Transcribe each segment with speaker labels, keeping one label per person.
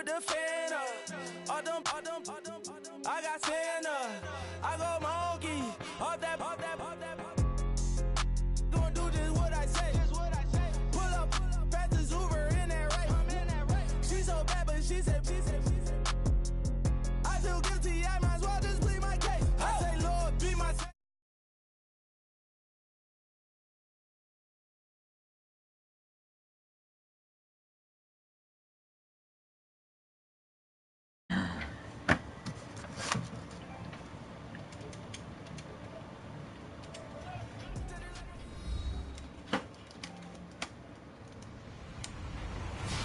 Speaker 1: with the fan up. I got Santa. I go monkey. Off that. Gonna do just what I say. Pull up, fast as Uber in that race. She so bad, but she said. I feel guilty, I might as well just plead my case. I say, Lord, be my savior.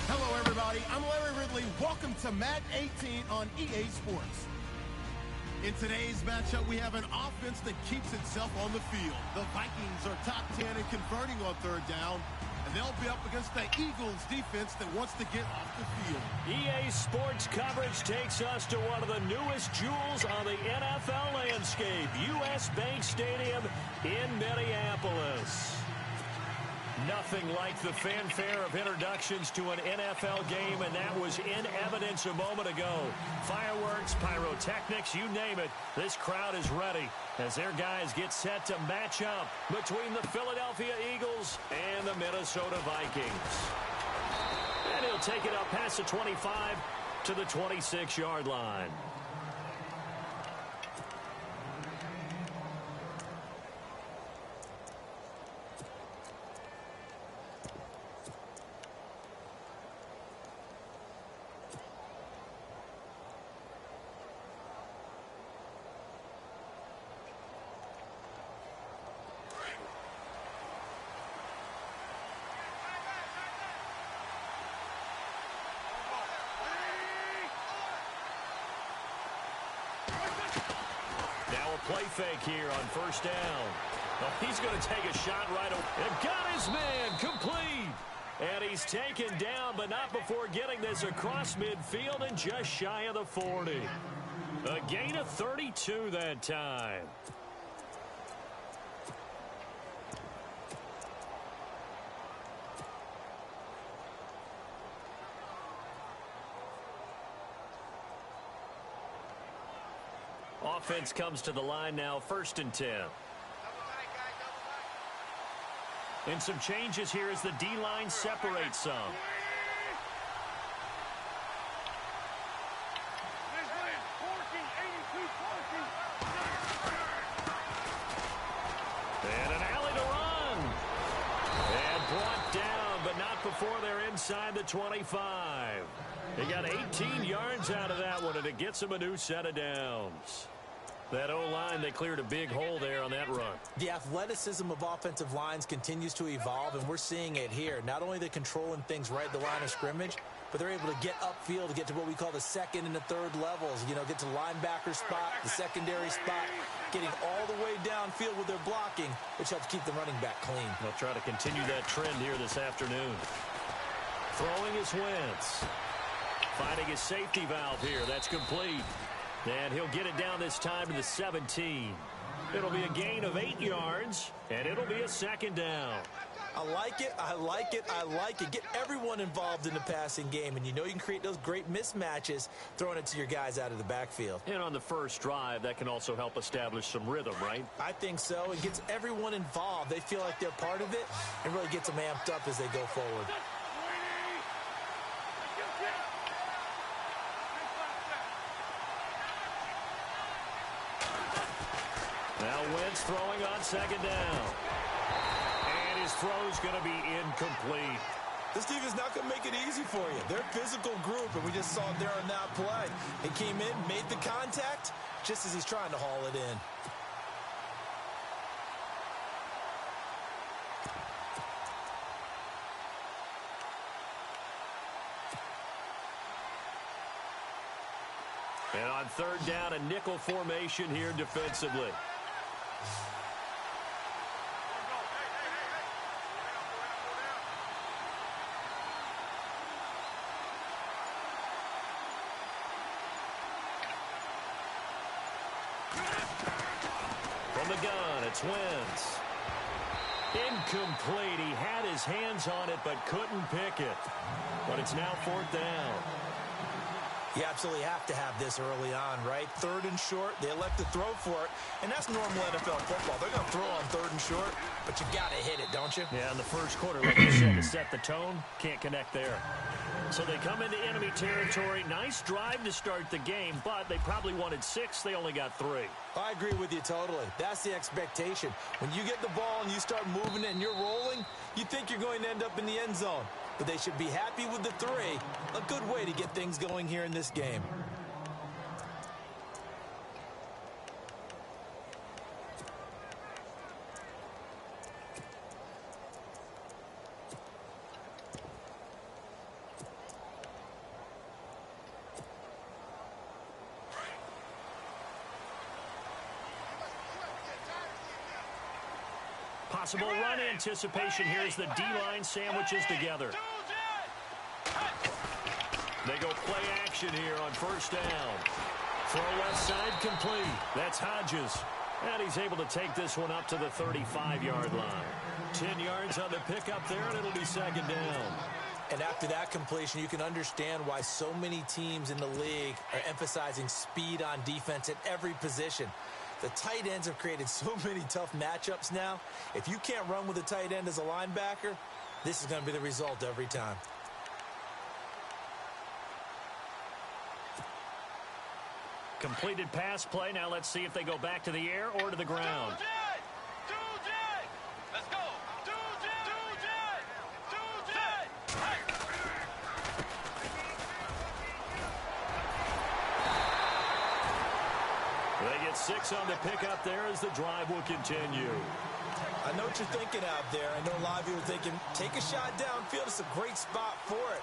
Speaker 2: Hello, everybody. I'm Larry Ridley. Welcome to Madden 18 on EA Sports. In today's matchup, we have an offense that keeps itself on the field. The Vikings are top 10 in converting on third down, and they'll be up against the Eagles defense that wants to get off the field.
Speaker 3: EA Sports coverage takes us to one of the newest jewels on the NFL landscape, US Bank Stadium in Minneapolis. Nothing like the fanfare of introductions to an NFL game, and that was in evidence a moment ago. Fireworks, pyrotechnics, you name it. This crowd is ready as their guys get set to match up between the Philadelphia Eagles and the Minnesota Vikings. And he'll take it up past the 25 to the 26-yard line. Play fake here on first down. Oh, he's going to take a shot right away. And got his man complete. And he's taken down, but not before getting this across midfield and just shy of the 40. A gain of 32 that time. Offense comes to the line now, 1st and 10. And some changes here as the D-line separates some. And an alley to run. And brought down, but not before they're inside the 25. They got 18 yards out of that one, and it gets them a new set of downs. That O-line, they cleared a big hole there on that run.
Speaker 4: The athleticism of offensive lines continues to evolve, and we're seeing it here. Not only are they controlling things right at the line of scrimmage, but they're able to get upfield to get to what we call the second and the third levels. You know, get to linebacker spot, the secondary spot, getting all the way downfield with their blocking, which helps keep the running back clean.
Speaker 3: They'll try to continue that trend here this afternoon. Throwing is Wentz. Finding his safety valve here. That's complete. And he'll get it down this time to the 17. It'll be a gain of 8 yards, and it'll be a 2nd down.
Speaker 4: I like it, I like it, I like it. Get everyone involved in the passing game, and you know you can create those great mismatches throwing it to your guys out of the backfield.
Speaker 3: And on the first drive, that can also help establish some rhythm, right?
Speaker 4: I think so. It gets everyone involved. They feel like they're part of it and really gets them amped up as they go forward.
Speaker 3: Now Wentz throwing on 2nd down. And his throw's going to be incomplete.
Speaker 4: This defense not going to make it easy for you. They're a physical group, and we just saw it there on that play. He came in, made the contact, just as he's trying to haul it in.
Speaker 3: And on 3rd down, a nickel formation here defensively. From the gun, it's Wentz. Incomplete. He had his hands on it, but couldn't pick it. But it's now 4th down.
Speaker 4: You absolutely have to have this early on, right? 3rd and short, they elect to throw for it, and that's normal NFL football. They're going to throw on 3rd and short, but you got to hit it, don't you?
Speaker 3: Yeah, in the first quarter, like you said, to set the tone, can't connect there. So they come into enemy territory. Nice drive to start the game, but they probably wanted 6. They only got 3.
Speaker 4: I agree with you totally. That's the expectation. When you get the ball and you start moving it and you're rolling, you think you're going to end up in the end zone. But they should be happy with the 3. A good way to get things going here in this game.
Speaker 3: Possible run anticipation here as the D-line sandwiches together. They go play action here on 1st down. Throw left side complete. That's Hodges. And he's able to take this one up to the 35-yard line. 10 yards on the pickup there, and it'll be 2nd down.
Speaker 4: And after that completion, you can understand why so many teams in the league are emphasizing speed on defense at every position. The tight ends have created so many tough matchups now. If you can't run with a tight end as a linebacker, this is going to be the result every time.
Speaker 3: Completed pass play. Now let's see if they go back to the air or to the ground.
Speaker 1: Let's go.
Speaker 3: They get 6 on the pickup there as the drive will continue.
Speaker 4: I know what you're thinking out there. I know a lot of you are thinking, take a shot downfield. It's a great spot for it.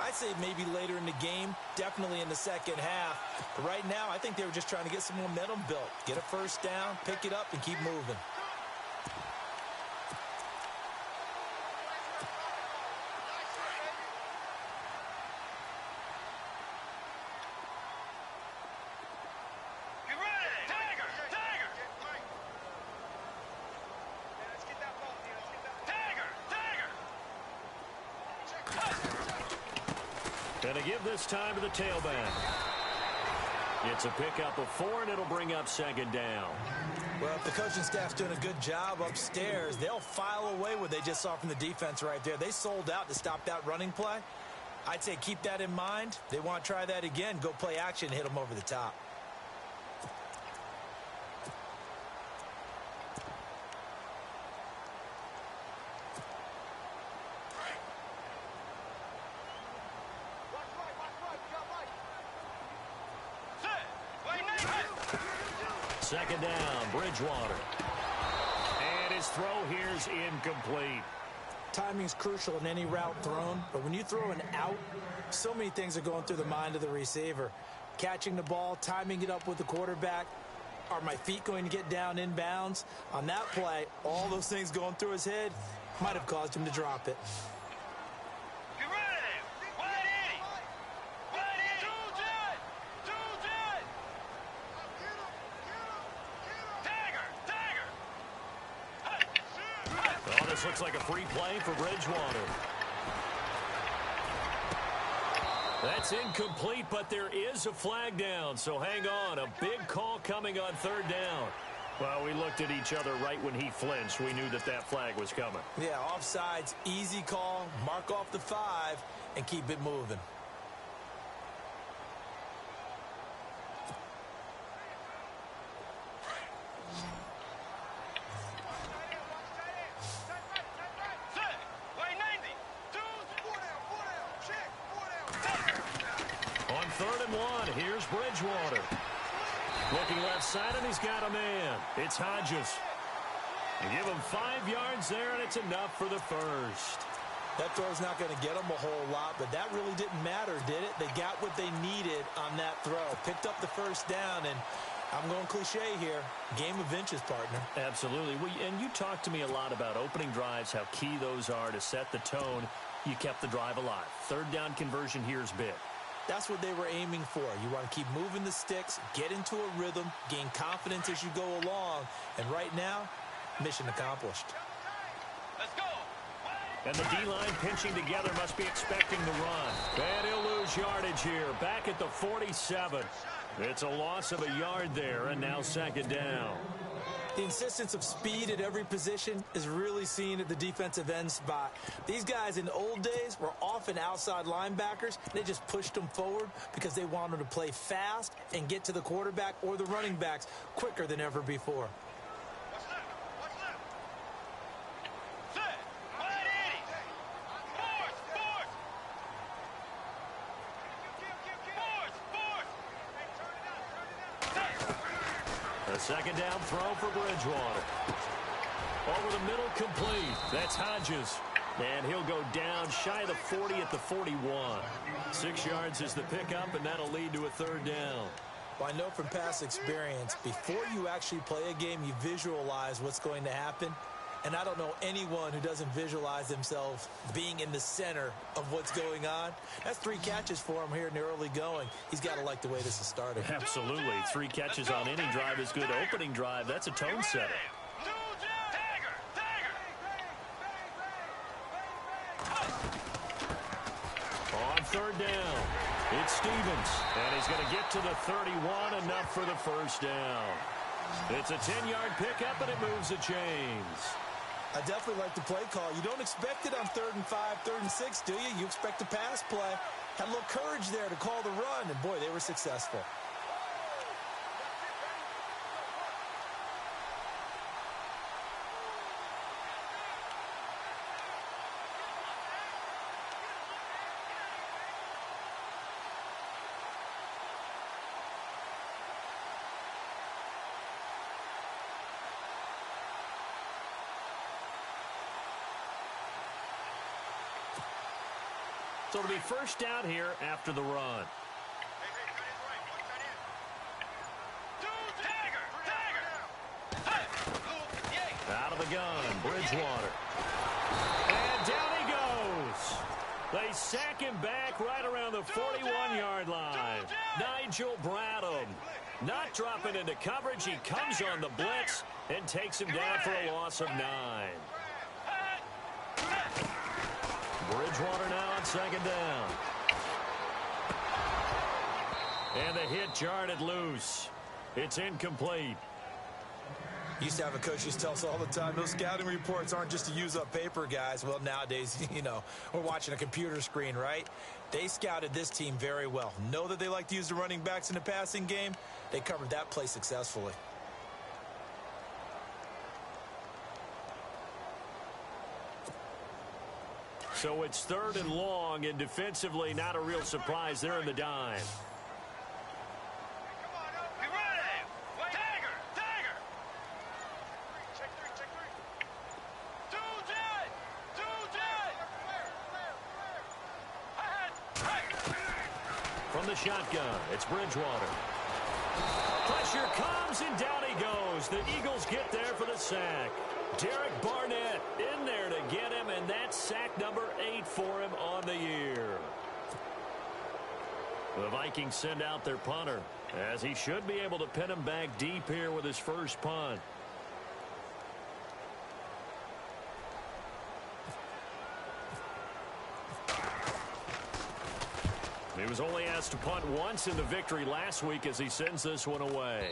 Speaker 4: I'd say maybe later in the game, definitely in the second half. But right now, I think they were just trying to get some momentum built. Get a 1st down, pick it up, and keep moving.
Speaker 3: And to give this time to the tailback. It's a pickup of 4, and it'll bring up 2nd down.
Speaker 4: Well, if the coaching staff's doing a good job upstairs, they'll file away what they just saw from the defense right there. They sold out to stop that running play. I'd say keep that in mind. They want to try that again. Go play action, hit them over the top.
Speaker 3: Second down, Bridgewater. And his throw here's incomplete.
Speaker 4: Timing's crucial in any route thrown, but when you throw an out, so many things are going through the mind of the receiver. Catching the ball, timing it up with the quarterback. Are my feet going to get down inbounds? On that play, all those things going through his head might have caused him to drop it.
Speaker 3: This looks like a free play for Bridgewater. That's incomplete, but there is a flag down, so hang on. A big call coming on 3rd down. Well, we looked at each other right when he flinched. We knew that that flag was coming.
Speaker 4: Yeah, offsides, easy call, mark off the 5, and keep it moving.
Speaker 3: On 3rd and 1, here's Bridgewater. Looking left side, and he's got a man. It's Hodges. You give him 5 yards there, and it's enough for the 1st.
Speaker 4: That throw's not going to get them a whole lot, but that really didn't matter, did it? They got what they needed on that throw. Picked up the 1st down, and I'm going cliche here. Game of inches, partner.
Speaker 3: Absolutely. And you talked to me a lot about opening drives, how key those are to set the tone. You kept the drive alive. 3rd down conversion here is big.
Speaker 4: That's what they were aiming for. You want to keep moving the sticks, get into a rhythm, gain confidence as you go along. And right now, mission accomplished.
Speaker 1: Let's go.
Speaker 3: And the D-line pinching together must be expecting the run. And he'll lose yardage here. Back at the 47. It's a loss of a yard there, and now second down.
Speaker 4: The insistence of speed at every position is really seen at the defensive end spot. These guys in old days were often outside linebackers. They just pushed them forward because they wanted to play fast and get to the quarterback or the running backs quicker than ever before.
Speaker 3: A second down throw for Bridgewater. Over the middle, complete. That's Hodges. And he'll go down shy of the 40 at the 41. 6 yards is the pickup, and that'll lead to a third down.
Speaker 4: Well, I know from past experience, before you actually play a game, you visualize what's going to happen. And I don't know anyone who doesn't visualize themselves being in the center of what's going on. That's 3 catches for him here in the early going. He's got to like the way this is starting.
Speaker 3: Absolutely. 3 catches on any drive is good. Opening drive, that's a tone setter. On third down, it's Stevens. And he's going to get to the 31, enough for the first down. It's a 10-yard pickup, and it moves the chains.
Speaker 4: I definitely like the play call. You don't expect it on 3rd and 5, 3rd and 6, do you? You expect a pass play. Had a little courage there to call the run, and boy, they were successful.
Speaker 3: So it'll be first down here after the run. Out of the gun, Bridgewater. And down he goes. They sack him back right around the 41-yard line. Nigel Bradham not dropping into coverage. He comes on the blitz and takes him down for a loss of 9. Bridgewater now on second down. And the hit jarred loose. It's incomplete.
Speaker 4: Used to have a coach used to tell us all the time, those scouting reports aren't just to use up paper, guys. Well, nowadays, you know, we're watching a computer screen, right? They scouted this team very well. Know that they like to use the running backs in the passing game. They covered that play successfully.
Speaker 3: So it's 3rd and long, and defensively not a real surprise. They're in the dime. From the shotgun, it's Bridgewater. Pressure comes, and down he goes. The Eagles get there for the sack. Derek Barnett in there to get him, and that's sack number 8 for him on the year. The Vikings send out their punter, as he should be able to pin him back deep here with his first punt. He was only asked to punt once in the victory last week as he sends this one away.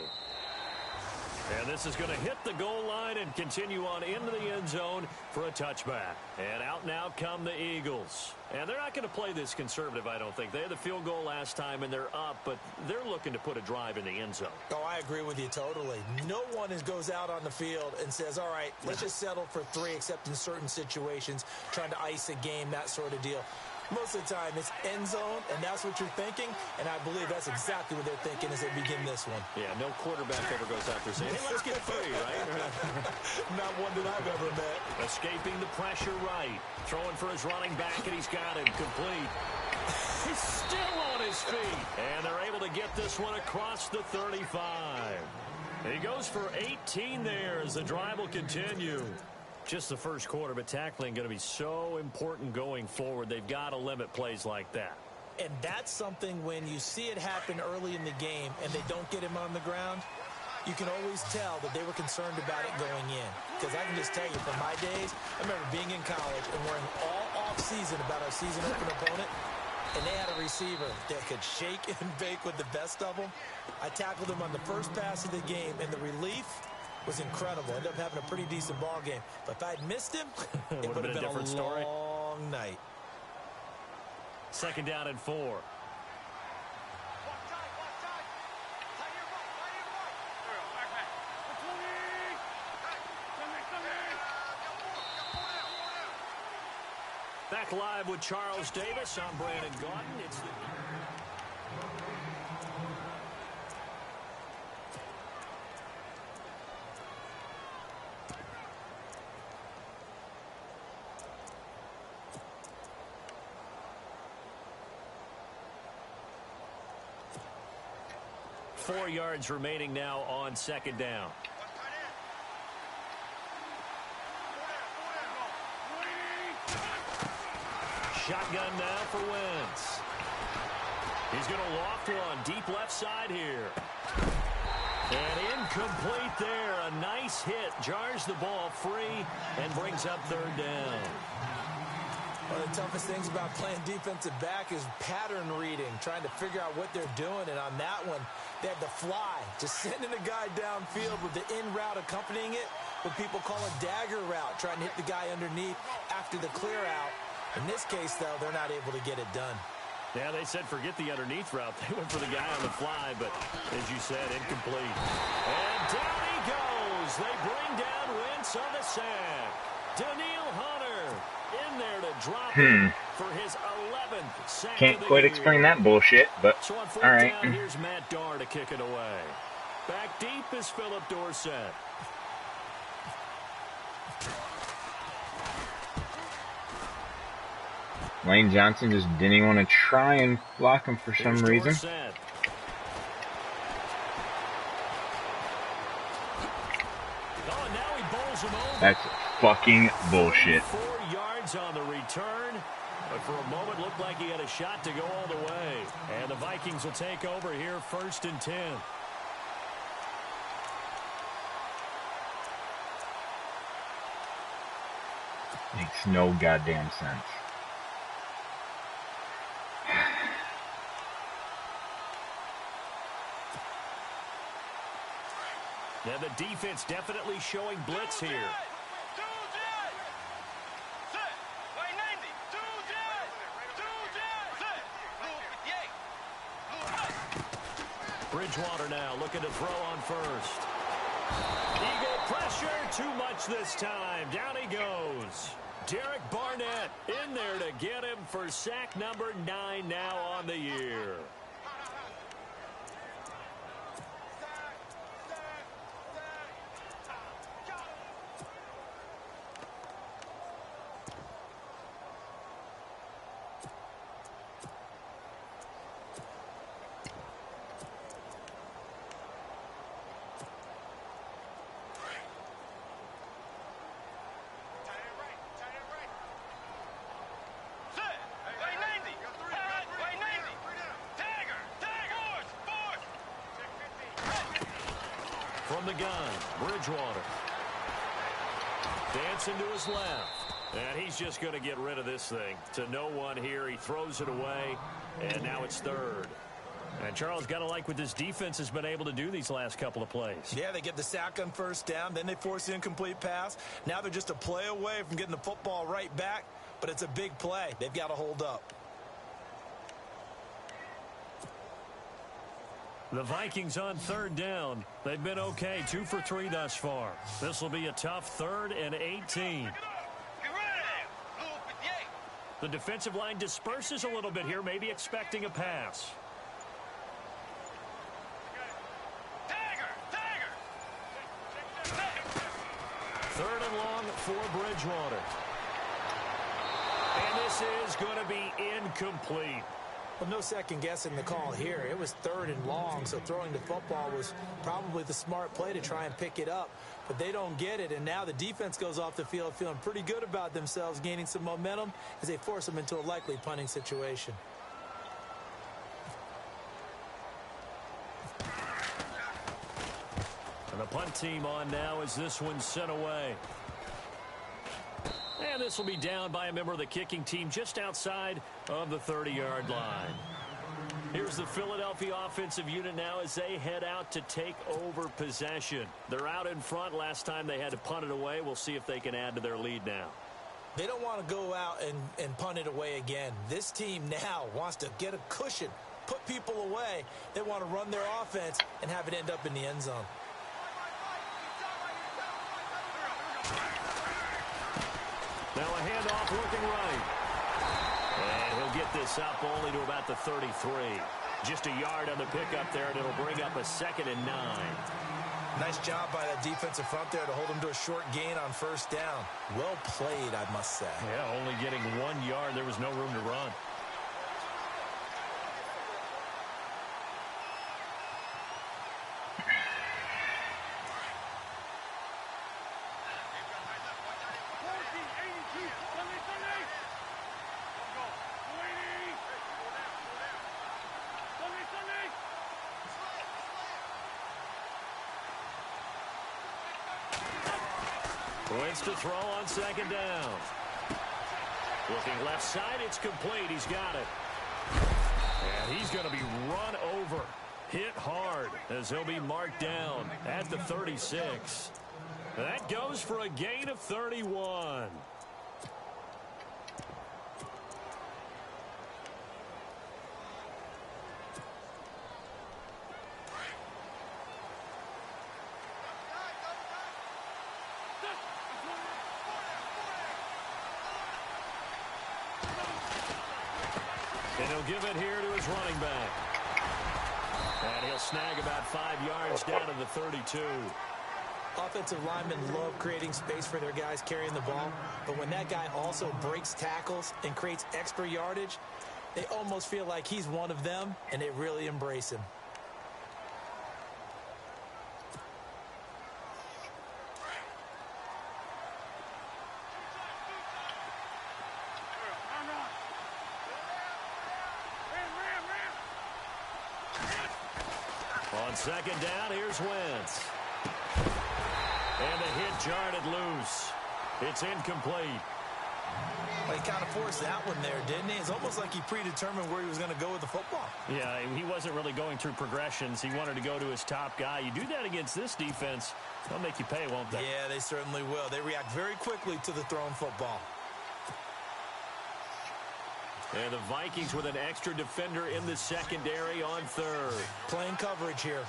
Speaker 3: And this is going to hit the goal line and continue on into the end zone for a touchback. And out now come the Eagles. And they're not going to play this conservative, I don't think. They had the field goal last time, and they're up, but they're looking to put a drive in the end zone.
Speaker 4: Oh, I agree with you totally. No one goes out on the field and says, all right, let's just settle for 3, except in certain situations, trying to ice a game, that sort of deal. Most of the time, it's end zone, and that's what you're thinking, and I believe that's exactly what they're thinking as they begin this one.
Speaker 3: Yeah, no quarterback ever goes out there saying, hey, let's get 3, right?
Speaker 4: Not one that I've ever met.
Speaker 3: Escaping the pressure right. Throwing for his running back, and he's got him complete. He's still on his feet. And they're able to get this one across the 35. And he goes for 18 there as the drive will continue. Just the first quarter, but tackling going to be so important going forward. They've got to limit plays like that.
Speaker 4: And that's something when you see it happen early in the game and they don't get him on the ground, you can always tell that they were concerned about it going in. Because I can just tell you, from my days, I remember being in college and worrying all off-season about our season opener opponent, and they had a receiver that could shake and bake with the best of them. I tackled him on the first pass of the game, and the relief was incredible. Ended up having a pretty decent ball game. But if I'd missed him, it would have been a long night.
Speaker 3: Second down and 4. Back live with Charles Davis. I'm Brandon Gaudin. It's the... Four yards remaining now on second down. Shotgun now for Wentz. He's going to loft one deep left side here. And incomplete there. A nice hit. Jars the ball free and brings up third down.
Speaker 4: One of the toughest things about playing defensive back is pattern reading, trying to figure out what they're doing. And on that one, they had the fly, just sending a guy downfield with the in route accompanying it, what people call a dagger route, trying to hit the guy underneath after the clear out. In this case, though, they're not able to get it done.
Speaker 3: Yeah, they said forget the underneath route. They went for the guy on the fly, but as you said, incomplete. And down he goes. They bring down Wentz on the sack. Daniil Hunter in there to drop it for his 11th sack.
Speaker 5: Can't quite explain that bullshit, but
Speaker 3: so on fourth
Speaker 5: all right.
Speaker 3: down, here's Matt Darr to kick it away. Back deep is Philip Dorsett.
Speaker 5: Lane Johnson just didn't want to try and block him for some reason. That's fucking bullshit.
Speaker 3: 4 yards on the return, but for a moment looked like he had a shot to go all the way. And the Vikings will take over here, 1st and 10.
Speaker 5: Makes no goddamn sense.
Speaker 3: Now the defense definitely showing blitz here. Bridgewater now looking to throw on first. Eagle pressure, too much this time. Down he goes. Derek Barnett in there to get him for sack number 9 now on the year. From the gun, Bridgewater. Dancing to his left. And he's just going to get rid of this thing. To no one here. He throws it away. And now it's third. And Charles, got to like what this defense has been able to do these last couple of plays.
Speaker 4: Yeah, they get the sack on first down. Then they force the incomplete pass. Now they're just a play away from getting the football right back. But it's a big play. They've got to hold up.
Speaker 3: The Vikings on third down. They've been okay, 2 for 3 thus far. This will be a tough 3rd and 18. The defensive line disperses a little bit here, maybe expecting a pass. Third and long for Bridgewater. And this is going to be incomplete.
Speaker 4: Well, no second guessing the call here. It was 3rd and long, so throwing the football was probably the smart play to try and pick it up. But they don't get it, and now the defense goes off the field feeling pretty good about themselves, gaining some momentum as they force them into a likely punting situation.
Speaker 3: And the punt team on now as this one's sent away. And this will be down by a member of the kicking team just outside of the 30-yard line. Here's the Philadelphia offensive unit now as they head out to take over possession. They're out in front. Last time they had to punt it away. We'll see if they can add to their lead now.
Speaker 4: They don't want to go out and punt it away again. This team now wants to get a cushion, put people away. They want to run their offense and have it end up in the end zone.
Speaker 3: Now a handoff looking right. And he'll get this up only to about the 33. Just a yard on the pickup there, and it'll bring up a 2nd and 9.
Speaker 4: Nice job by that defensive front there to hold him to a short gain on first down. Well played, I must say.
Speaker 3: Yeah, only getting 1 yard. There was no room to run. Wins to throw on 2nd down. Looking left side, it's complete. He's got it. And he's going to be run over. Hit hard as he'll be marked down at the 36. That goes for a gain of 31. And he'll give it here to his running back. And he'll snag about 5 yards down to the 32.
Speaker 4: Offensive linemen love creating space for their guys carrying the ball, but when that guy also breaks tackles and creates extra yardage, they almost feel like he's one of them, and they really embrace him.
Speaker 3: On 2nd down, here's Wentz. And the hit jarred it loose. It's incomplete.
Speaker 4: Well, he kind of forced that one there, didn't he? It's almost like he predetermined where he was going to go with the football.
Speaker 3: Yeah, he wasn't really going through progressions. He wanted to go to his top guy. You do that against this defense, they'll make you pay, won't they?
Speaker 4: Yeah, they certainly will. They react very quickly to the thrown football.
Speaker 3: And the Vikings with an extra defender in the secondary on 3rd.
Speaker 4: Playing coverage here.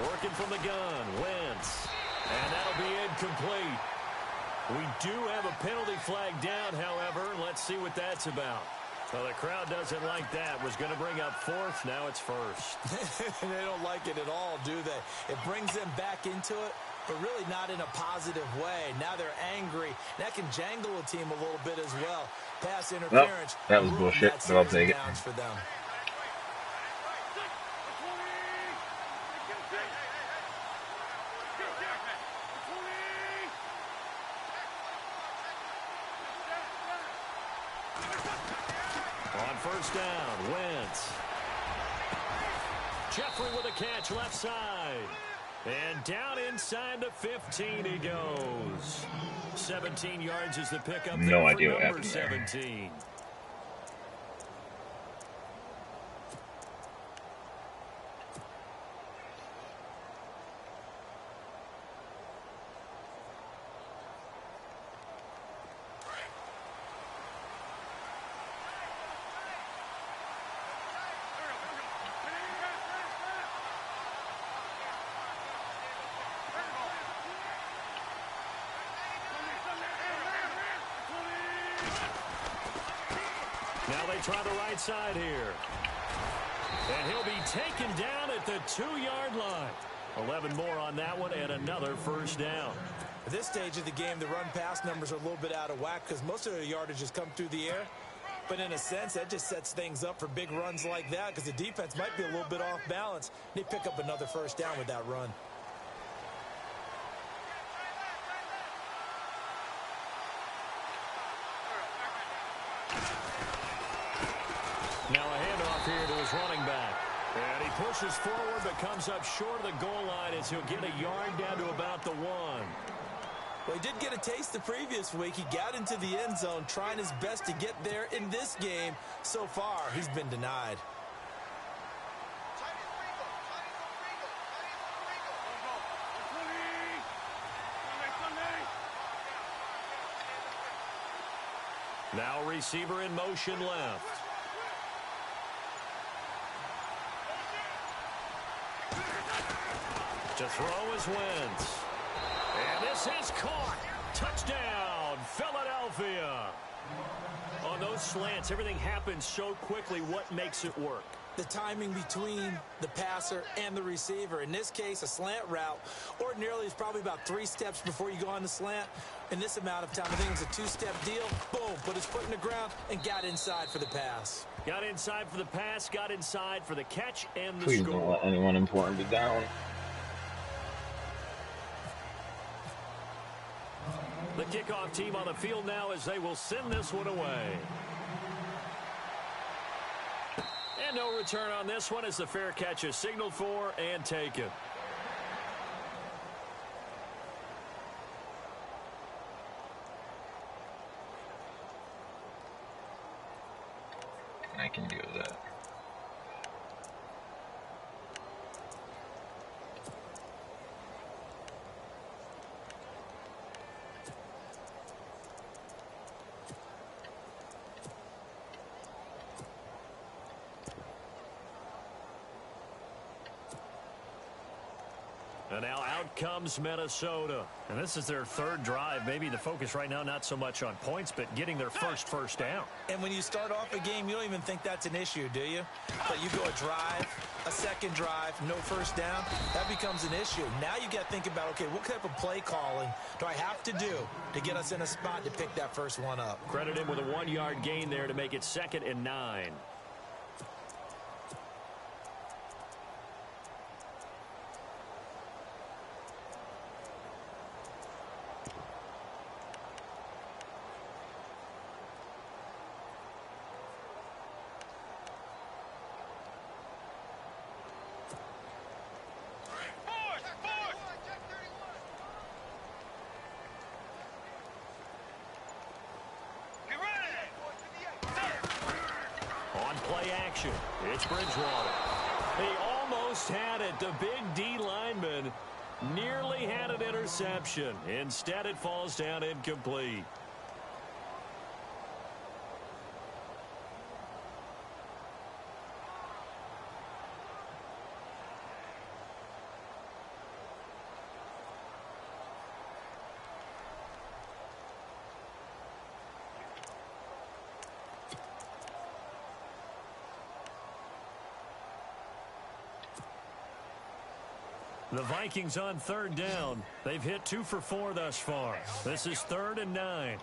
Speaker 3: Working from the gun, Wentz. And that'll be incomplete. We do have a penalty flag down, however. Let's see what that's about. Well, the crowd doesn't like that. Was going to bring up 4th. Now it's 1st.
Speaker 4: They don't like it at all, do they? It brings them back into it, but really not in a positive way. Now they're angry. That can jangle a team a little bit as well. Pass interference.
Speaker 5: Well, that was bullshit, but I'll take it.
Speaker 4: For them. On 1st down, Wentz. Jeffrey with a catch left side. And down inside the 15 he goes. 17 yards is the pickup.
Speaker 5: No idea what
Speaker 3: number
Speaker 5: happened there.
Speaker 3: 17. Now they try the right side here. And he'll be taken down at the 2-yard line. 11 more on that one and another 1st down.
Speaker 4: At this stage of the game, the run-pass numbers are a little bit out of whack because most of their yardage has come through the air. But in a sense, that just sets things up for big runs like that because the defense might be a little bit off balance. They pick up another 1st down with that run.
Speaker 3: Now a handoff here to his running back. And he pushes forward but comes up short of the goal line as he'll get a yard down to about the 1.
Speaker 4: Well, he did get a taste the previous week. He got into the end zone trying his best to get there in this game. So far, he's been denied.
Speaker 3: Now receiver in motion left. To throw is Wentz. And this is caught. Touchdown, Philadelphia. On those slants, everything happens so quickly. What makes it work?
Speaker 4: The timing between the passer and the receiver. In this case, a slant route ordinarily is probably about 3 steps before you go on the slant. In this amount of time, I think it's a 2-step deal. Boom, put his foot in the ground and got inside for the pass.
Speaker 3: Got inside for the pass, got inside for the catch and the
Speaker 5: Please
Speaker 3: score.
Speaker 5: don't let anyone important be down.
Speaker 3: The kickoff team on the field now as they will send this one away. And no return on this one as the fair catch is signaled for and taken.
Speaker 5: I can deal with that.
Speaker 3: And now out comes Minnesota.
Speaker 6: And this is their 3rd drive. Maybe the focus right now not so much on points, but getting their first down.
Speaker 4: And when you start off a game, you don't even think that's an issue, do you? But you go a drive, a second drive, no first down, that becomes an issue. Now you got to think about, okay, what type of play calling do I have to do to get us in a spot to pick that first one up?
Speaker 3: Credit him with a 1-yard gain there to make it 2nd and 9. Play action. It's Bridgewater. He almost had it. The big D lineman nearly had an interception. Instead, it falls down incomplete.
Speaker 6: The Vikings on 3rd down. They've hit 2 for 4 thus far. This is 3rd and 9.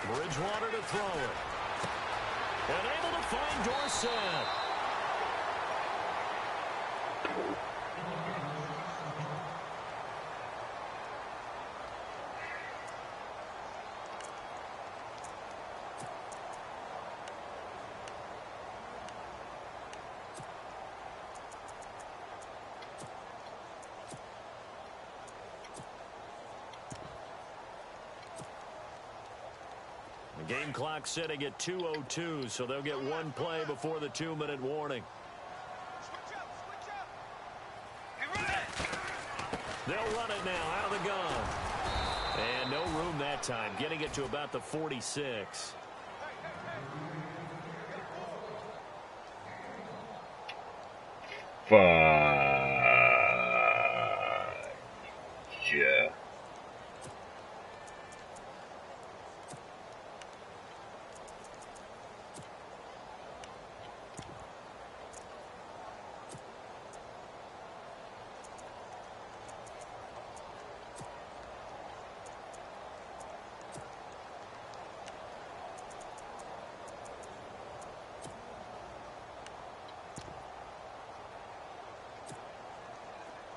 Speaker 3: Bridgewater to throw it. And able to find Dorsett. Game clock sitting at 2:02, so they'll get 1 play before the 2-minute warning. They'll run it now out of the gun. And no room that time, getting it to about the 46.
Speaker 5: Fuck. Yeah.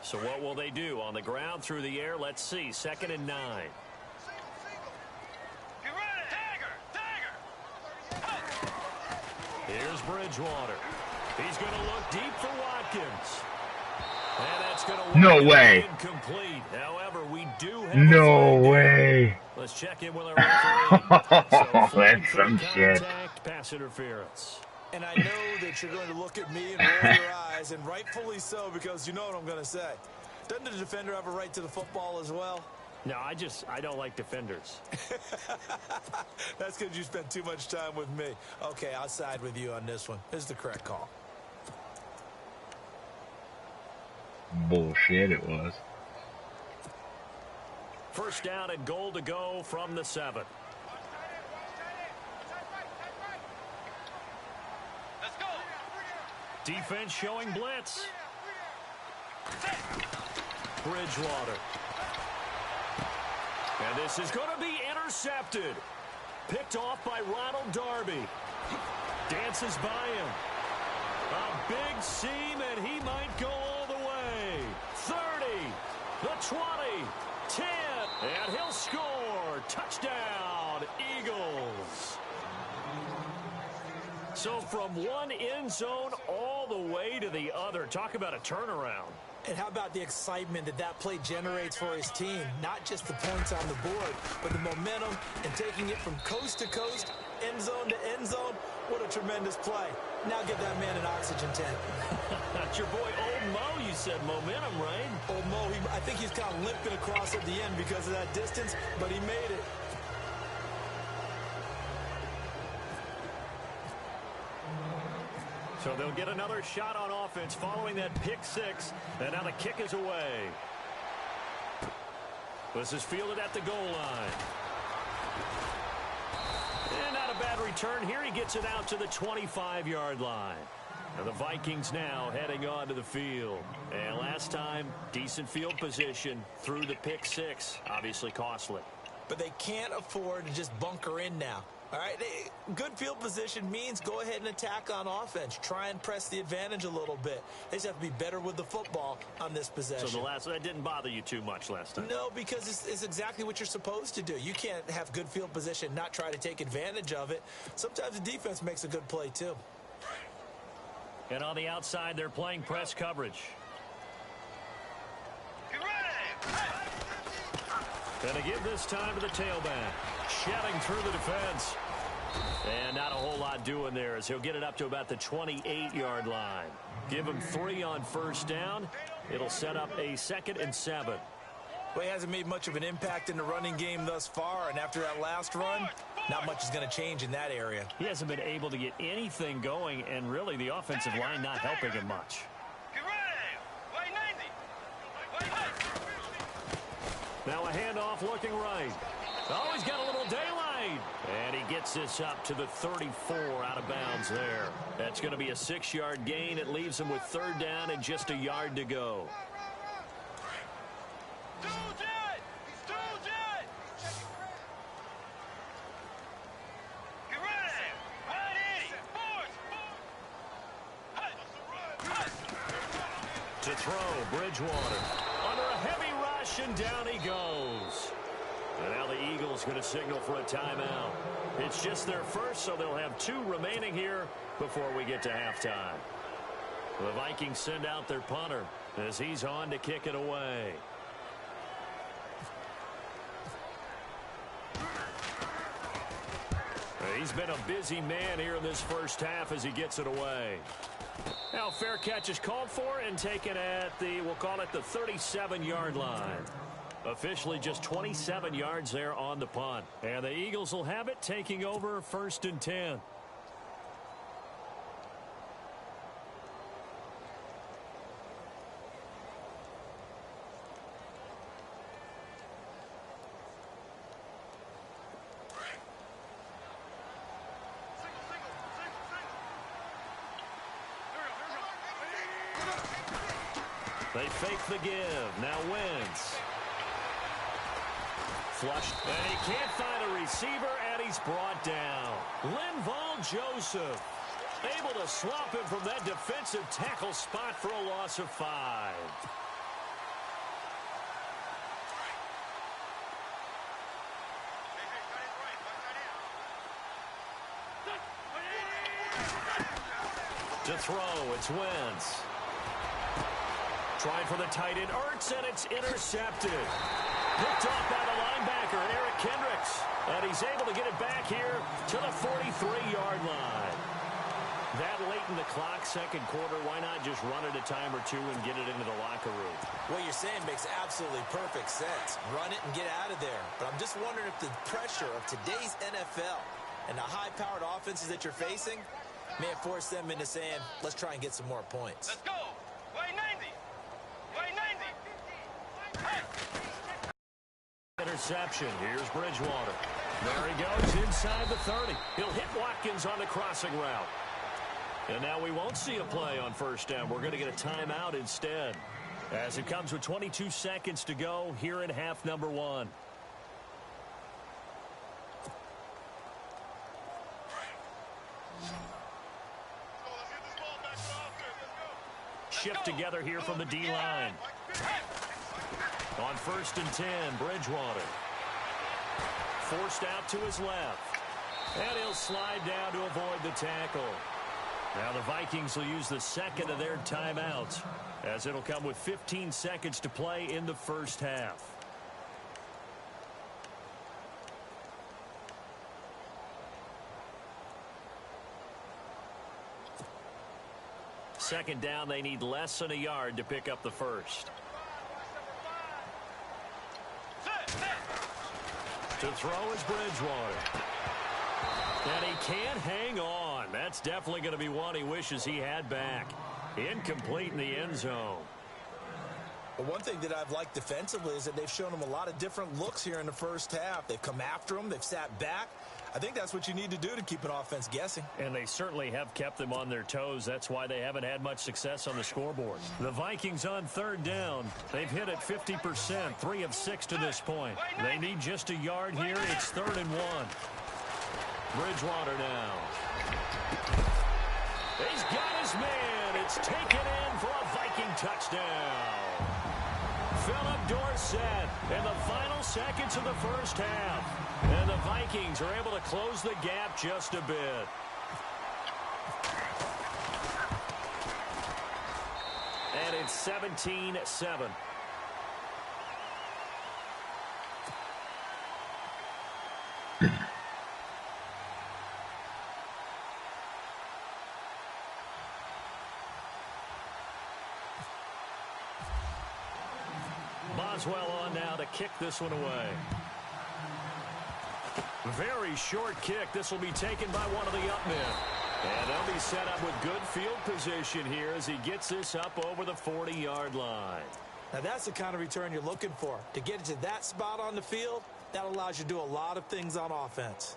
Speaker 3: So what will they do? On the ground, through the air, let's see. 2nd and 9. Here's Bridgewater. He's going to look deep for Watkins. And that's going to
Speaker 5: No way.
Speaker 3: Incomplete. However, we do have
Speaker 5: No way.
Speaker 3: Let's check in with our referee. So,
Speaker 5: that's some shit.
Speaker 3: Pass interference.
Speaker 4: And I know that you're going to look at me and roll your eyes, and rightfully so, because you know what I'm going to say. Doesn't the defender have a right to the football as well?
Speaker 3: No, I don't like defenders.
Speaker 4: That's because you spent too much time with me. Okay, I'll side with you on this one. This is the correct call.
Speaker 5: Bullshit it was.
Speaker 3: First down and goal to go from the 7.
Speaker 1: Let's go.
Speaker 3: Defense showing blitz. Bridgewater. And this is going to be intercepted. Picked off by Ronald Darby. Dances by him. A big seam, and he might go all the way. 30, the 20, 10, and he'll score. Touchdown, Eagles. So from one end zone all the way to the other. Talk about a turnaround.
Speaker 4: And how about the excitement that that play generates for his team? Not just the points on the board, but the momentum and taking it from coast to coast, end zone to end zone. What a tremendous play. Now get that man an oxygen tank.
Speaker 3: That's your boy Old Mo, you said momentum, right?
Speaker 4: Old Mo, I think he's kind of limping across at the end because of that distance, but he made it.
Speaker 3: So they'll get another shot on offense following that pick 6. And now the kick is away. This is fielded at the goal line. And not a bad return here. He gets it out to the 25-yard line. And the Vikings now heading onto the field. And last time, decent field position through the pick 6. Obviously costly.
Speaker 4: But they can't afford to just bunker in now. All right, good field position means go ahead and attack on offense. Try and press the advantage a little bit. They just have to be better with the football on this possession.
Speaker 3: So that didn't bother you too much last time?
Speaker 4: No, because it's exactly what you're supposed to do. You can't have good field position, not try to take advantage of it. Sometimes the defense makes a good play, too.
Speaker 3: And on the outside, they're playing press coverage. Gonna give this time to the tailback. Shedding through the defense. And not a whole lot doing there as he'll get it up to about the 28-yard line. Give him 3 on first down. It'll set up a 2nd and 7.
Speaker 4: Well, he hasn't made much of an impact in the running game thus far, and after that last run, not much is going to change in that area.
Speaker 3: He hasn't been able to get anything going, and really the offensive line not helping him much. Now a handoff looking right. Oh, he's got a little daylight. And he gets this up to the 34 out of bounds there. That's going to be a 6-yard gain. It leaves him with 3rd down and just a yard to go. To throw, Bridgewater. Under a heavy rush, and down he goes. And now the Eagles going to signal for a timeout. It's just their first, so they'll have 2 remaining here before we get to halftime. The Vikings send out their punter as he's on to kick it away. He's been a busy man here in this first half as he gets it away. Now fair catch is called for and taken at the, we'll call it the 37-yard line. Officially just 27 yards there on the punt. And the Eagles will have it, taking over 1st and 10. They fake the give. Now Wentz. Flushed. And he can't find a receiver, and he's brought down. Linval Joseph able to swap him from that defensive tackle spot for a loss of 5. To throw, it's Wentz. Trying for the tight end, Ertz, and it's intercepted. Picked off by the linebacker, Eric Kendricks. And he's able to get it back here to the 43-yard line. That late in the clock, second quarter, why not just run it a time or two and get it into the locker room?
Speaker 4: What you're saying makes absolutely perfect sense. Run it and get out of there. But I'm just wondering if the pressure of today's NFL and the high-powered offenses that you're facing may have forced them into saying, let's try and get some more points.
Speaker 7: Let's go. Way 90. Way 90. Hey.
Speaker 3: Interception. Here's Bridgewater. There he goes inside the 30. He'll hit Watkins on the crossing route. And now we won't see a play on first down. We're going to get a timeout instead. As it comes with 22 seconds to go here in half number 1. Shift together here from the D-line. On 1st and 10, Bridgewater. Forced out to his left. And he'll slide down to avoid the tackle. Now the Vikings will use the second of their timeouts, as it'll come with 15 seconds to play in the first half. Second down, they need less than a yard to pick up the first. To throw is Bridgewater. And he can't hang on. That's definitely going to be one he wishes he had back. Incomplete in the end zone.
Speaker 4: Well, one thing that I've liked defensively is that they've shown him a lot of different looks here in the first half. They've come after him. They've sat back. I think that's what you need to do to keep an offense guessing.
Speaker 3: And they certainly have kept them on their toes. That's why they haven't had much success on the scoreboard. The Vikings on third down. They've hit it 50%, 3 of 6 to this point. They need just a yard here. It's 3rd and 1. Bridgewater now. He's got his man. It's taken in for a Viking touchdown. Philip Dorsett in the final seconds of the first half. And the Vikings are able to close the gap just a bit. And it's 17-7. Boswell on now to kick this one away. Very short kick. This will be taken by one of the up men. And they'll be set up with good field position here as he gets this up over the 40-yard line.
Speaker 4: Now that's the kind of return you're looking for. To get it to that spot on the field, that allows you to do a lot of things on offense.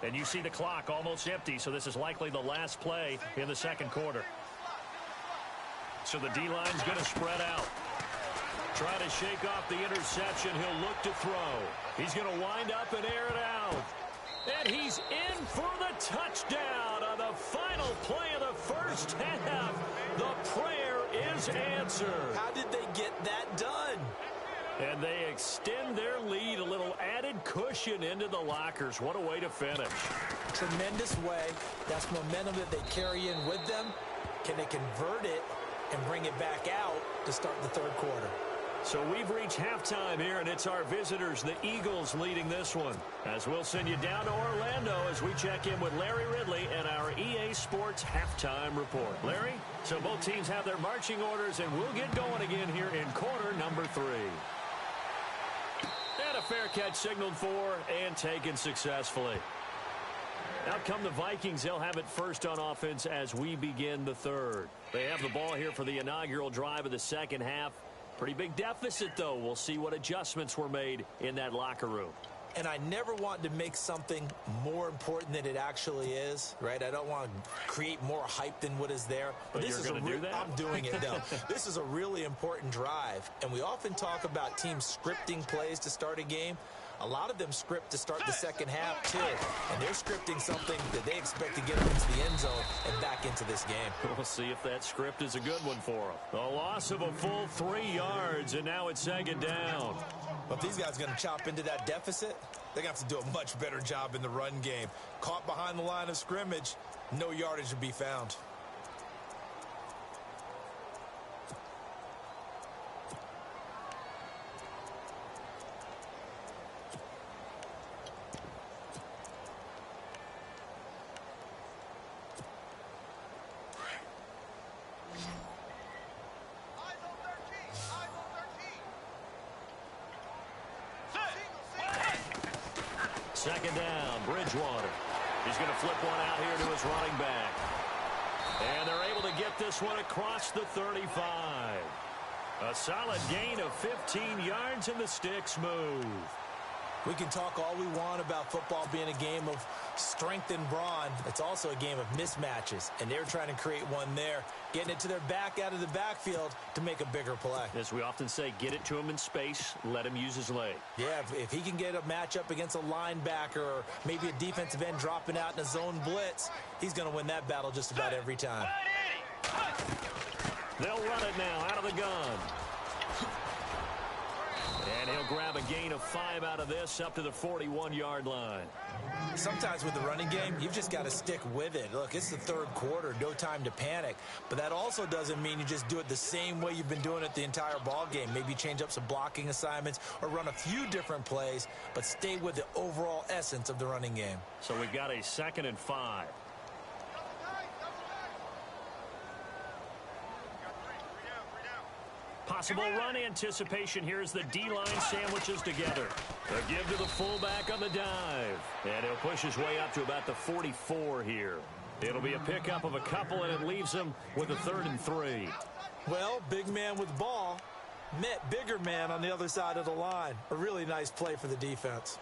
Speaker 3: And you see the clock almost empty, so this is likely the last play in the second quarter. So the D-line's going to spread out. Try to shake off the interception. He'll look to throw. He's going to wind up and air it out. And he's in for the touchdown on the final play of the first half. The prayer is answered.
Speaker 4: How did they get that done?
Speaker 3: And they extend their lead, a little added cushion into the lockers. What a way to finish.
Speaker 4: Tremendous way. That's momentum that they carry in with them. Can they convert it and bring it back out to start the third quarter?
Speaker 3: So we've reached halftime here, and it's our visitors, the Eagles, leading this one. As we'll send you down to Orlando as we check in with Larry Ridley and our EA Sports halftime report. Larry, so both teams have their marching orders, and we'll get going again here in quarter number 3. And a fair catch signaled for and taken successfully. Out come the Vikings. They'll have it first on offense as we begin the third. They have the ball here for the inaugural drive of the second half. Pretty big deficit, though. We'll see what adjustments were made in that locker room.
Speaker 4: And I never want to make something more important than it actually is, right? I don't want to create more hype than what is there.
Speaker 3: But this is going to do that?
Speaker 4: I'm doing it, though. This is a really important drive. And we often talk about teams scripting plays to start a game. A lot of them script to start the second half, too. And they're scripting something that they expect to get them into the end zone and back into this game.
Speaker 6: We'll see if that script is a good one for them. A loss of a full 3 yards, and now it's second down.
Speaker 4: But if these guys are going to chop into that deficit, they're going to have to do a much better job in the run game. Caught behind the line of scrimmage, no yardage to be found.
Speaker 6: Second down, Bridgewater. He's going to flip one out here to his running back. And they're able to get this one across the 35. A solid gain of 15 yards, and the sticks move.
Speaker 4: We can talk all we want about football being a game of strength and brawn. It's also a game of mismatches, and they're trying to create one there, getting it to their back out of the backfield to make a bigger play.
Speaker 6: As we often say, get it to him in space, let him use his leg.
Speaker 4: Yeah, if he can get a matchup against a linebacker or maybe a defensive end dropping out in a zone blitz, he's going to win that battle just about every time.
Speaker 6: They'll run it now out of the gun. And he'll grab a gain of 5 out of this up to the 41-yard line.
Speaker 4: Sometimes with the running game, you've just got to stick with it. Look, it's the third quarter, no time to panic. But that also doesn't mean you just do it the same way you've been doing it the entire ball game. Maybe change up some blocking assignments or run a few different plays, but stay with the overall essence of the running game.
Speaker 6: So we've got a 2nd and 5. Possible run anticipation here as the D-line sandwiches together. A give to the fullback on the dive. And he'll push his way up to about the 44 here. It'll be a pickup of a couple, and it leaves him with a 3rd and 3.
Speaker 4: Well, big man with ball met bigger man on the other side of the line. A really nice play for the defense.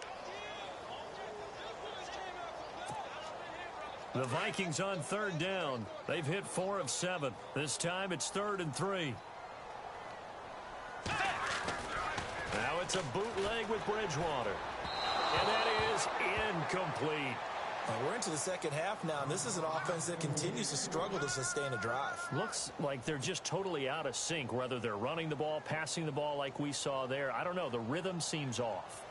Speaker 6: The Vikings on 3rd down. They've hit 4 of 7. This time it's 3rd and 3. Now it's a bootleg with Bridgewater. And that is incomplete.
Speaker 4: We're into the second half now, and this is an offense that continues to struggle to sustain a drive.
Speaker 6: Looks like they're just totally out of sync, whether they're running the ball, passing the ball like we saw there. I don't know. The rhythm seems off.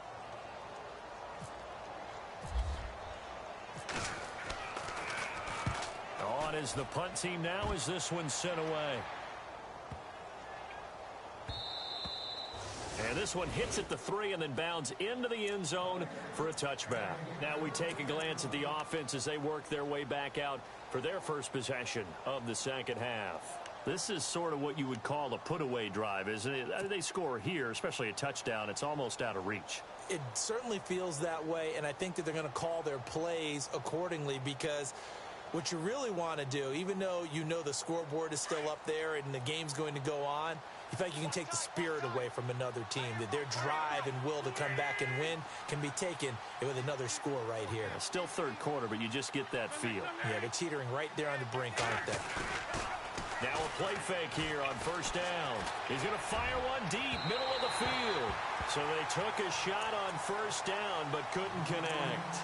Speaker 6: On is the punt team now as this one's sent away. And this one hits at the 3 and then bounds into the end zone for a touchback. Now we take a glance at the offense as they work their way back out for their first possession of the second half. This is sort of what you would call a put-away drive, isn't it? They score here, especially a touchdown. It's almost out of reach.
Speaker 4: It certainly feels that way, and I think that they're going to call their plays accordingly because what you really want to do, even though you know the scoreboard is still up there and the game's going to go on, you feel like you can take the spirit away from another team, that their drive and will to come back and win can be taken with another score right here.
Speaker 6: Still third quarter, but you just get that feel.
Speaker 4: Yeah, they're teetering right there on the brink, aren't they?
Speaker 6: Now a play fake here on 1st down. He's going to fire one deep, middle of the field. So they took a shot on 1st down, but couldn't connect.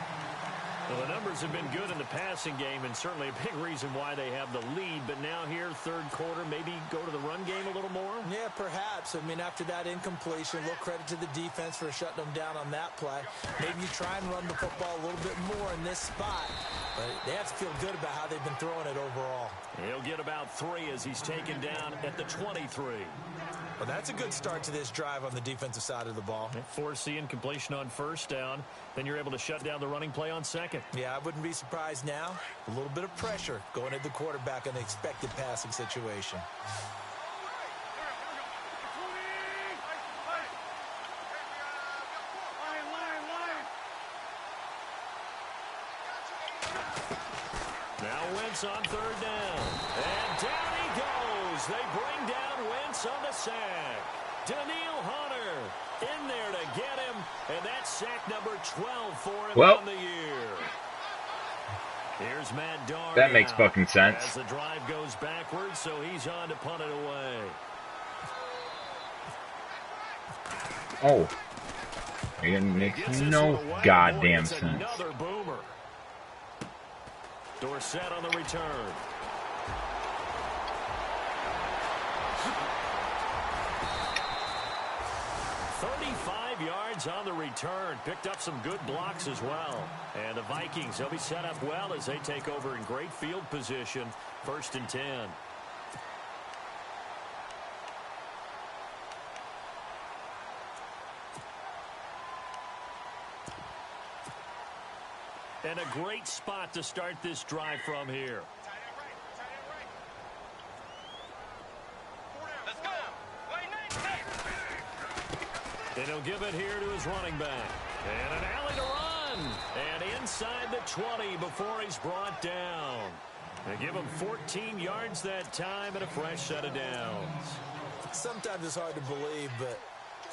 Speaker 6: Well, the numbers have been good in the passing game, and certainly a big reason why they have the lead. But now here, third quarter, maybe go to the run game a little more?
Speaker 4: Yeah, perhaps. I mean, after that incompletion, a little credit to the defense for shutting them down on that play. Maybe you try and run the football a little bit more in this spot. But they have to feel good about how they've been throwing it overall.
Speaker 6: He'll get about 3 as he's taken down at the 23.
Speaker 4: Well, that's a good start to this drive on the defensive side of the ball.
Speaker 6: Force the incompletion on 1st down. Then you're able to shut down the running play on 2nd.
Speaker 4: Yeah, I wouldn't be surprised now. A little bit of pressure going at the quarterback in an expected passing situation.
Speaker 6: Now Wentz on 3rd down. And down he goes. They bring down Wentz on the sack. Daniil Hunter in there to get him. And that's sack number 12 for him on the year. Here's Matt Darn.
Speaker 5: That makes fucking sense.
Speaker 6: As the drive goes backwards, so he's on to punt it away.
Speaker 5: Oh. It makes no goddamn sense.
Speaker 3: Another boomer. Dorsett on the return. Yards on the return. Picked up some good blocks as well. And the Vikings, they'll be set up well as they take over in great field position. 1st and 10. And a great spot to start this drive from here. And he'll give it here to his running back. And an alley to run. And inside the 20 before he's brought down. They give him 14 yards that time and a fresh set of downs.
Speaker 4: Sometimes it's hard to believe, but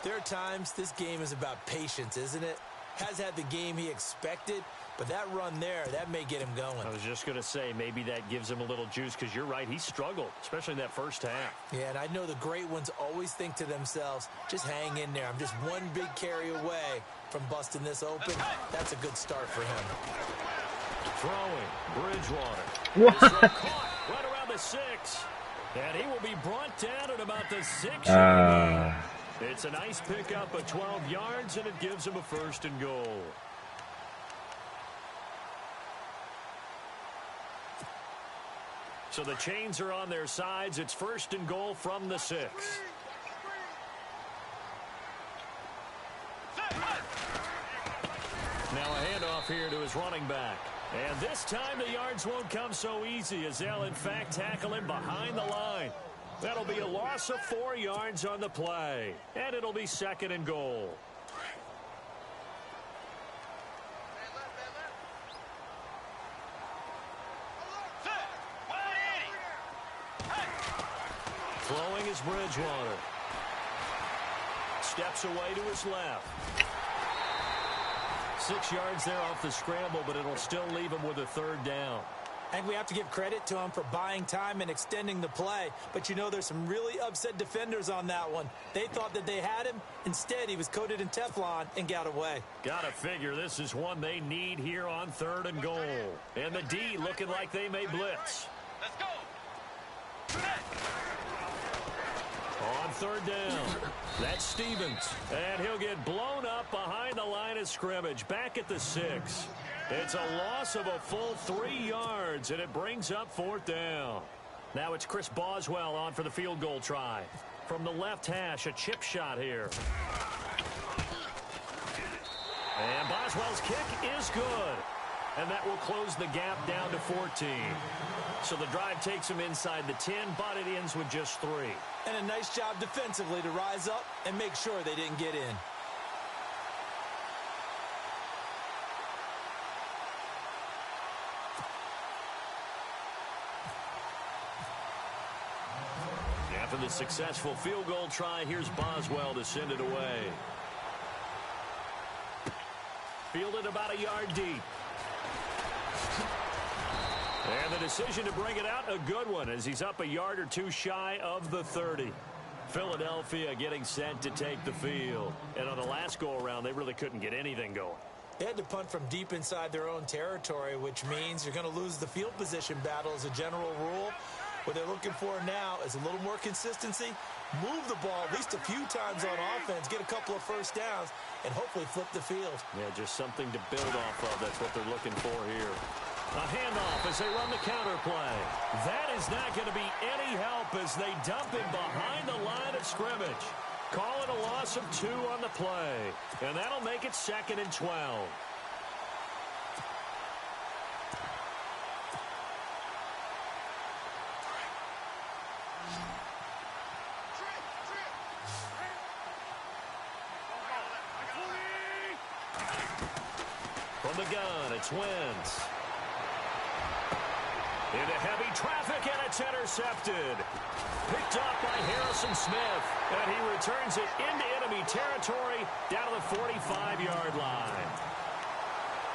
Speaker 4: there are times this game is about patience, isn't it? Has had the game he expected, but that run there, that may get him going.
Speaker 3: I was just going to say, maybe that gives him a little juice, because you're right, he struggled, especially in that first half.
Speaker 4: Yeah, and I know the great ones always think to themselves, just hang in there. I'm just one big carry away from busting this open. That's a good start for him.
Speaker 3: Throwing, Bridgewater.
Speaker 5: What?
Speaker 3: Caught right around the 6. And he will be brought down at about the 6. It's a nice pickup of 12 yards, and it gives him a 1st and goal. So the chains are on their sides. It's 1st and goal from the 6. Now a handoff here to his running back. And this time the yards won't come so easy, as they'll in fact tackle him behind the line. That'll be a loss of 4 yards on the play. And it'll be 2nd and goal. Throwing is Bridgewater. Steps away to his left. 6 yards there off the scramble, but it'll still leave him with a 3rd down.
Speaker 4: I think we have to give credit to him for buying time and extending the play. But, you know, there's some really upset defenders on that one. They thought that they had him. Instead, he was coated in Teflon and got away.
Speaker 3: Gotta figure this is one they need here on 3rd and goal. And the D looking like they may blitz.
Speaker 7: Let's go.
Speaker 3: On 3rd down, that's Stevens. And he'll get blown up behind the line of scrimmage, back at the 6. It's a loss of a full 3 yards, and it brings up 4th down. Now it's Chris Boswell on for the field goal try. From the left hash, a chip shot here. And Boswell's kick is good. And that will close the gap down to 14. So the drive takes him inside the 10, but it ends with just 3.
Speaker 4: And a nice job defensively to rise up and make sure they didn't get in.
Speaker 3: After the successful field goal try, here's Boswell to send it away. Fielded about a yard deep. And the decision to bring it out, a good one, as he's up a yard or 2 shy of the 30. Philadelphia getting set to take the field. And on the last go-around, they really couldn't get anything going.
Speaker 4: They had to punt from deep inside their own territory, which means you're going to lose the field position battle as a general rule. What they're looking for now is a little more consistency, move the ball at least a few times on offense, get a couple of 1st downs, and hopefully flip the field.
Speaker 3: Yeah, just something to build off of. That's what they're looking for here. A handoff as they run the counter play. That is not going to be any help as they dump him behind the line of scrimmage. Call it a loss of 2 on the play. And that'll make it 2nd and 12. From the gun, it's Wentz. Into heavy traffic, and it's intercepted. Picked up by Harrison Smith. And he returns it into enemy territory down to the 45-yard line.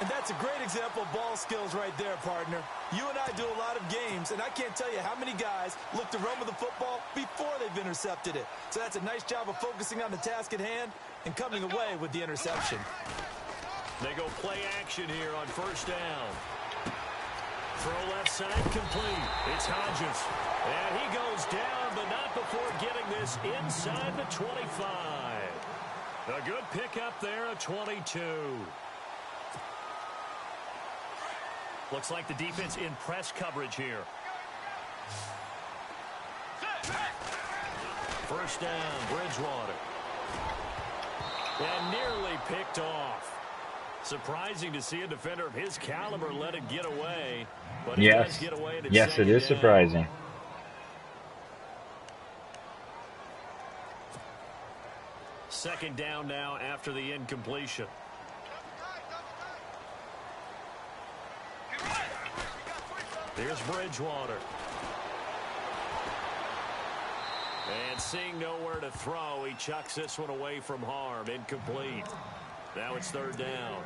Speaker 4: And that's a great example of ball skills right there, partner. You and I do a lot of games, and I can't tell you how many guys look to run with the football before they've intercepted it. So that's a nice job of focusing on the task at hand and coming away with the interception.
Speaker 3: They go play action here on first down. Throw left side complete. It's Hodges. And he goes down, but not before getting this inside the 25. A good pickup there, a 22. Looks like the defense in press coverage here. First down, Bridgewater. And nearly picked off. Surprising to see a defender of his caliber let it get away. But it does get away, and it's
Speaker 5: yes, it is surprising.
Speaker 3: Second down now after the incompletion. Here's Bridgewater. And seeing nowhere to throw, he chucks this one away from harm. Incomplete. Now it's third down.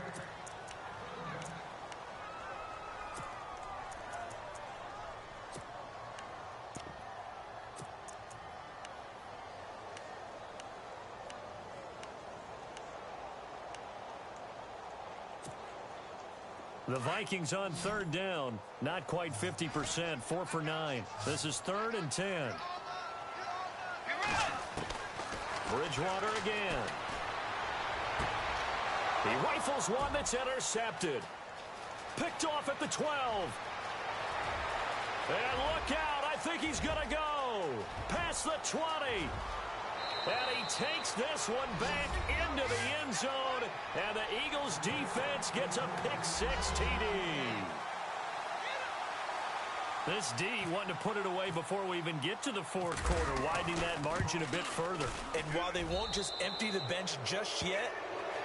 Speaker 3: The Vikings on third down. Not quite 50%. 4 for 9. This is 3rd and 10. Bridgewater again. He rifles one that's intercepted. Picked off at the 12. And look out. I think he's going to go. Past the 20. And he takes this one back into the end zone. And the Eagles defense gets a pick-6 TD. This D wanting to put it away before we even get to the fourth quarter, widening that margin a bit further.
Speaker 4: And while they won't just empty the bench just yet,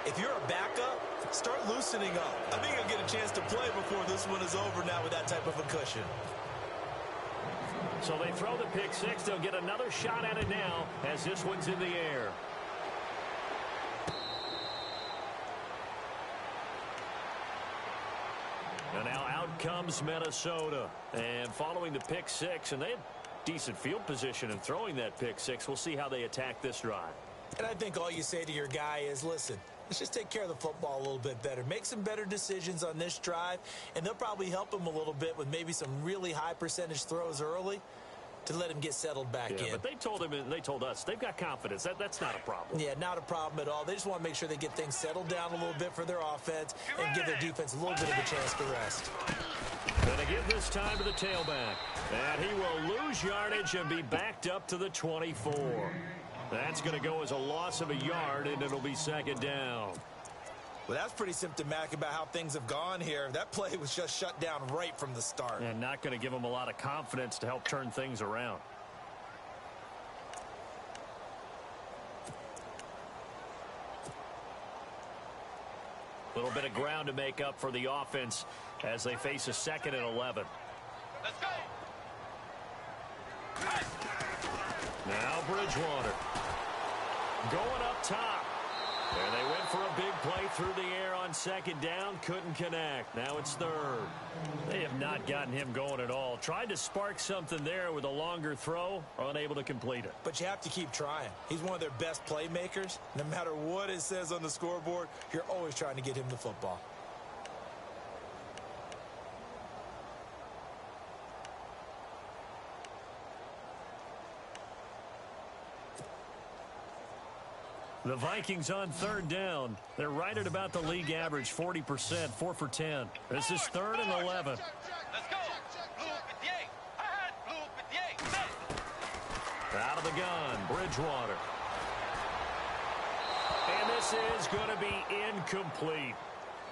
Speaker 4: if you're a backup, start loosening up. I think you'll get a chance to play before this one is over now with that type of a cushion.
Speaker 3: So they throw the pick-6. They'll get another shot at it now as this one's in the air. And now out comes Minnesota. And following the pick-6, and they had decent field position in throwing that pick-6. We'll see how they attack this drive.
Speaker 4: And I think all you say to your guy is, listen, let's just take care of the football a little bit better. Make some better decisions on this drive, and they'll probably help him a little bit with maybe some really high percentage throws early to let him get settled back in.
Speaker 3: But they told him and they told us they've got confidence. That's not a problem.
Speaker 4: Yeah, not a problem at all. They just want to make sure they get things settled down a little bit for their offense and give their defense a little bit of a chance to rest.
Speaker 3: Going to give this time to the tailback. And he will lose yardage and be backed up to the 24. That's going to go as a loss of a yard, and it'll be second down.
Speaker 4: Well, that's pretty symptomatic about how things have gone here. That play was just shut down right from the start.
Speaker 3: And not going to give them a lot of confidence to help turn things around. A little bit of ground to make up for the offense as they face a 2nd and 11.
Speaker 7: Let's go.
Speaker 3: Now Bridgewater. Going up top. And they went for a big play through the air on second down. Couldn't connect. Now it's third. They have not gotten him going at all. Tried to spark something there with a longer throw. Unable to complete it.
Speaker 4: But you have to keep trying. He's one of their best playmakers. No matter what it says on the scoreboard, you're always trying to get him the football.
Speaker 3: The Vikings on third down. They're right at about the league average, 40%, 4 for 10. This is 3rd and 11.
Speaker 7: Let's go. Blue 58. Ahead. Blue 58.
Speaker 3: Out of the gun, Bridgewater. And this is going to be incomplete.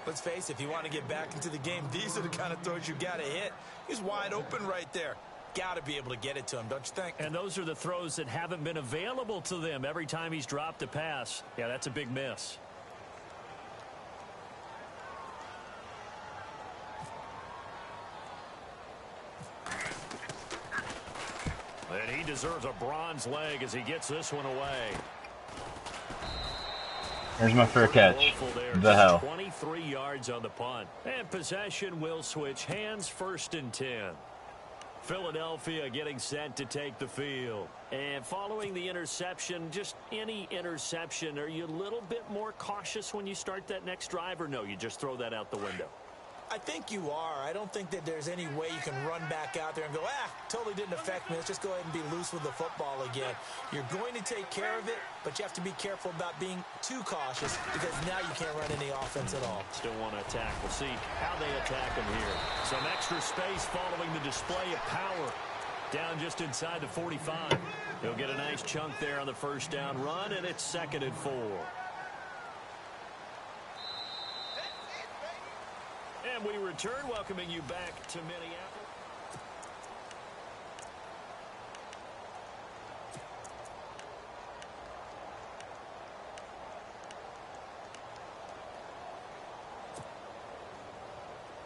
Speaker 4: Let's face it, if you want to get back into the game, these are the kind of throws you got to hit. He's wide open right there. Got to be able to get it to him, don't you think?
Speaker 3: And those are the throws that haven't been available to them every time he's dropped a pass. Yeah, that's a big miss. And he deserves a bronze leg as he gets this one away.
Speaker 5: There's my fair catch. The hell.
Speaker 3: 23 yards on the punt. And possession will switch hands, 1st and 10. Philadelphia getting set to take the field. And following the interception, just any interception, are you a little bit more cautious when you start that next drive, or no, you just throw that out the window?
Speaker 4: I think you are. I don't think that there's any way you can run back out there and go, totally didn't affect me. Let's just go ahead and be loose with the football again. You're going to take care of it, but you have to be careful about being too cautious because now you can't run any offense at all.
Speaker 3: Still want to attack. We'll see how they attack them here. Some extra space following the display of power. Down just inside the 45. He'll get a nice chunk there on the first down run, and it's 2nd and 4. And we return, welcoming you back to Minneapolis.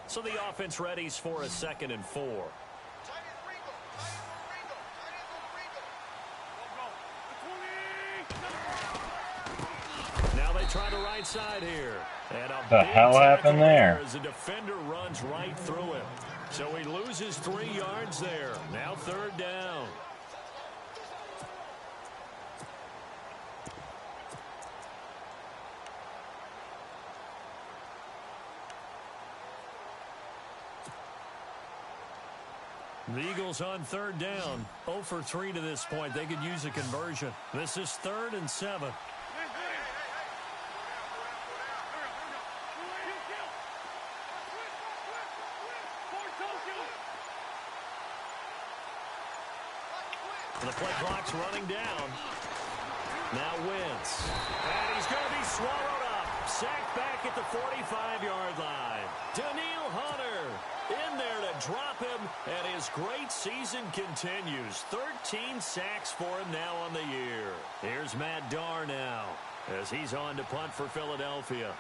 Speaker 3: So the offense readies for a 2nd and 4. Now they try the right side here. And
Speaker 5: the hell happened there?
Speaker 3: As the defender runs right through him. So he loses 3 yards there. Now 3rd down. The Eagles on 3rd down. 0 for 3 to this point. They could use a conversion. This is 3rd and 7. The play clock's running down. Now Wentz. And he's going to be swallowed up. Sacked back at the 45-yard line. Danielle Hunter in there to drop him. And his great season continues. 13 sacks for him now on the year. Here's Matt Darr now as he's on to punt for Philadelphia.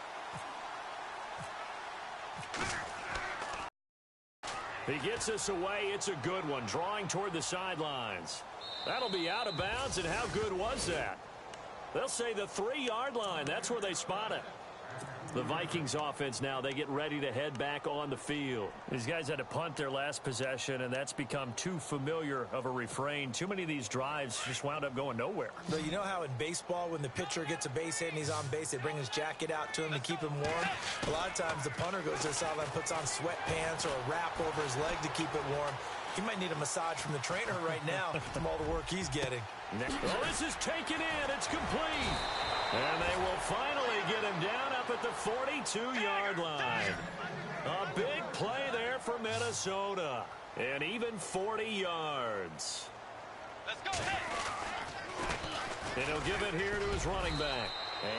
Speaker 3: He gets us away. It's a good one. Drawing toward the sidelines. That'll be out of bounds, and how good was that? They'll say the 3-yard line. That's where they spot it. The Vikings offense now, they get ready to head back on the field. These guys had to punt their last possession, and that's become too familiar of a refrain. Too many of these drives just wound up going nowhere.
Speaker 4: But you know how in baseball, when the pitcher gets a base hit and he's on base, they bring his jacket out to him to keep him warm? A lot of times the punter goes to the sideline, puts on sweatpants or a wrap over his leg to keep it warm. He might need a massage from the trainer right now from all the work he's getting.
Speaker 3: Oh, this is taken in. It's complete. And they will finally get him down up at the 42-yard line. A big play there for Minnesota. And even 40 yards.
Speaker 7: Let's go.
Speaker 3: And he'll give it here to his running back.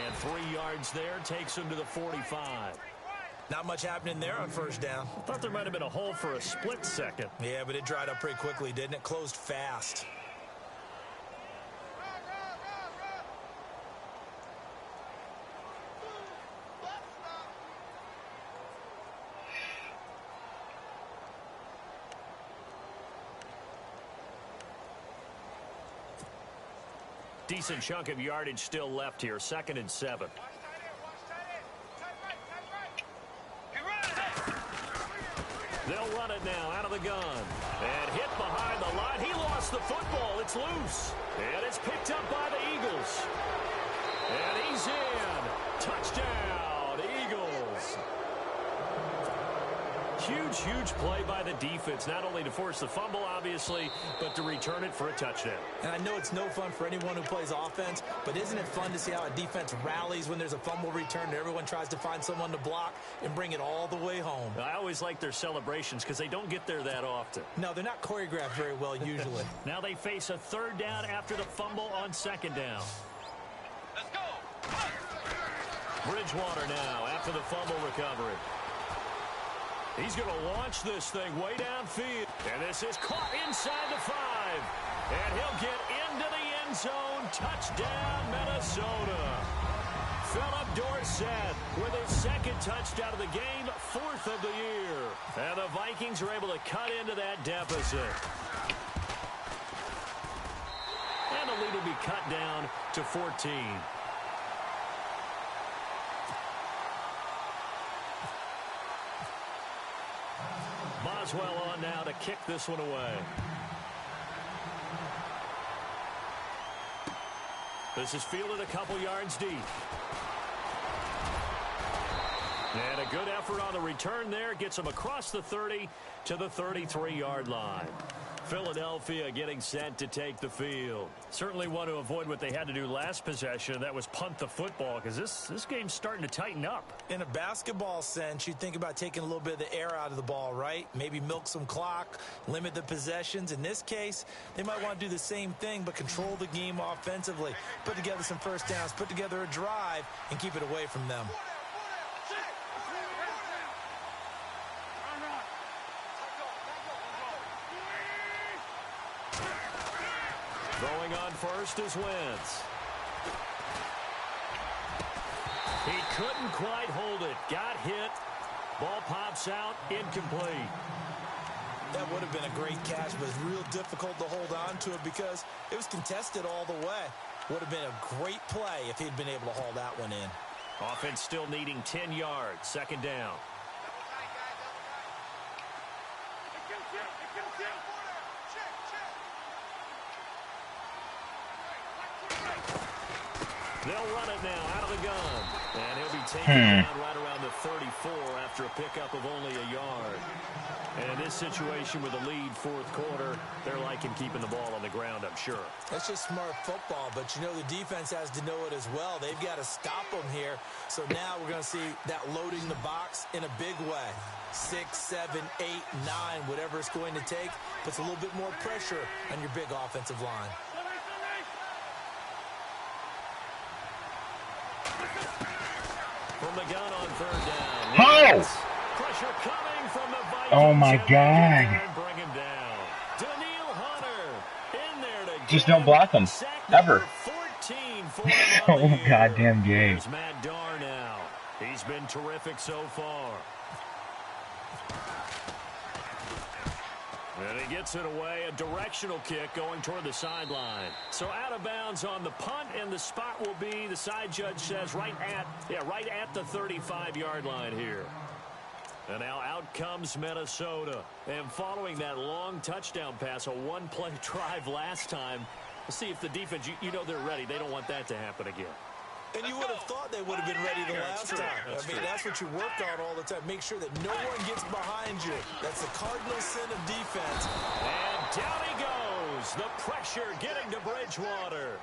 Speaker 3: And 3 yards there takes him to the 45.
Speaker 4: Not much happening there on first down.
Speaker 3: I thought there might have been a hole for a split second.
Speaker 4: Yeah, but it dried up pretty quickly, didn't it? Closed fast.
Speaker 3: Decent chunk of yardage still left here. 2nd and 7. They'll run it now out of the gun. And hit behind the line. He lost the football. It's loose. And it's picked up by the Eagles. And he's in. Touchdown, Eagles. Huge, huge play by the defense, not only to force the fumble, obviously, but to return it for a touchdown.
Speaker 4: And I know it's no fun for anyone who plays offense, but isn't it fun to see how a defense rallies when there's a fumble return and everyone tries to find someone to block and bring it all the way home?
Speaker 3: I always like their celebrations because they don't get there that often.
Speaker 4: No, they're not choreographed very well usually.
Speaker 3: Now they face a 3rd down after the fumble on 2nd down.
Speaker 7: Let's go.
Speaker 3: Bridgewater now after the fumble recovery. He's going to launch this thing way downfield. And this is caught inside the 5. And he'll get into the end zone. Touchdown, Minnesota. Philip Dorsett with his 2nd touchdown of the game, 4th of the year. And the Vikings are able to cut into that deficit. And the lead will be cut down to 14. Boswell on now to kick this one away. This is fielded a couple yards deep. And a good effort on the return there. Gets him across the 30 to the 33-yard line. Philadelphia getting set to take the field. Certainly want to avoid what they had to do last possession. That was punt the football, because this game's starting to tighten up.
Speaker 4: In a basketball sense, you think about taking a little bit of the air out of the ball, right? Maybe milk some clock, limit the possessions. In this case, they might want to do the same thing, but control the game offensively. Put together some first downs, put together a drive, and keep it away from them.
Speaker 3: Throwing on first is Wentz. He couldn't quite hold it. Got hit. Ball pops out. Incomplete.
Speaker 4: That would have been a great catch, but it's real difficult to hold on to it because it was contested all the way. Would have been a great play if he'd been able to haul that one in.
Speaker 3: Offense still needing 10 yards. Second down. They'll run it now out of the gun. And he'll be taken down right around the 34 after a pickup of only a yard. And in this situation with a lead fourth quarter, they're liking keeping the ball on the ground, I'm sure.
Speaker 4: That's just smart football, but you know the defense has to know it as well. They've got to stop them here. So now we're going to see that loading the box in a big way. 6, 7, 8, 9, whatever it's going to take, puts a little bit more pressure on your big offensive line.
Speaker 3: From the gun on third down.
Speaker 5: Oh!
Speaker 3: Pressure coming from the Vikings.
Speaker 5: Oh my God.
Speaker 3: Bring him down. Daniil Hunter in there to
Speaker 5: Just don't block him. Ever.
Speaker 3: 14 for
Speaker 5: So goddamn gay.
Speaker 3: There's Matt Darr now. He's been terrific so far. And he gets it away, a directional kick going toward the sideline. So out of bounds on the punt, and the spot will be, the side judge says, right at the 35-yard line here. And now out comes Minnesota. And following that long touchdown pass, a one-play drive last time, let's see if the defense, you know they're ready. They don't want that to happen again.
Speaker 4: And you would have thought they would have been ready the last time. That's what you work on all the time. Make sure that no one gets behind you. That's the cardinal sin of defense.
Speaker 3: And down he goes. The pressure getting to Bridgewater.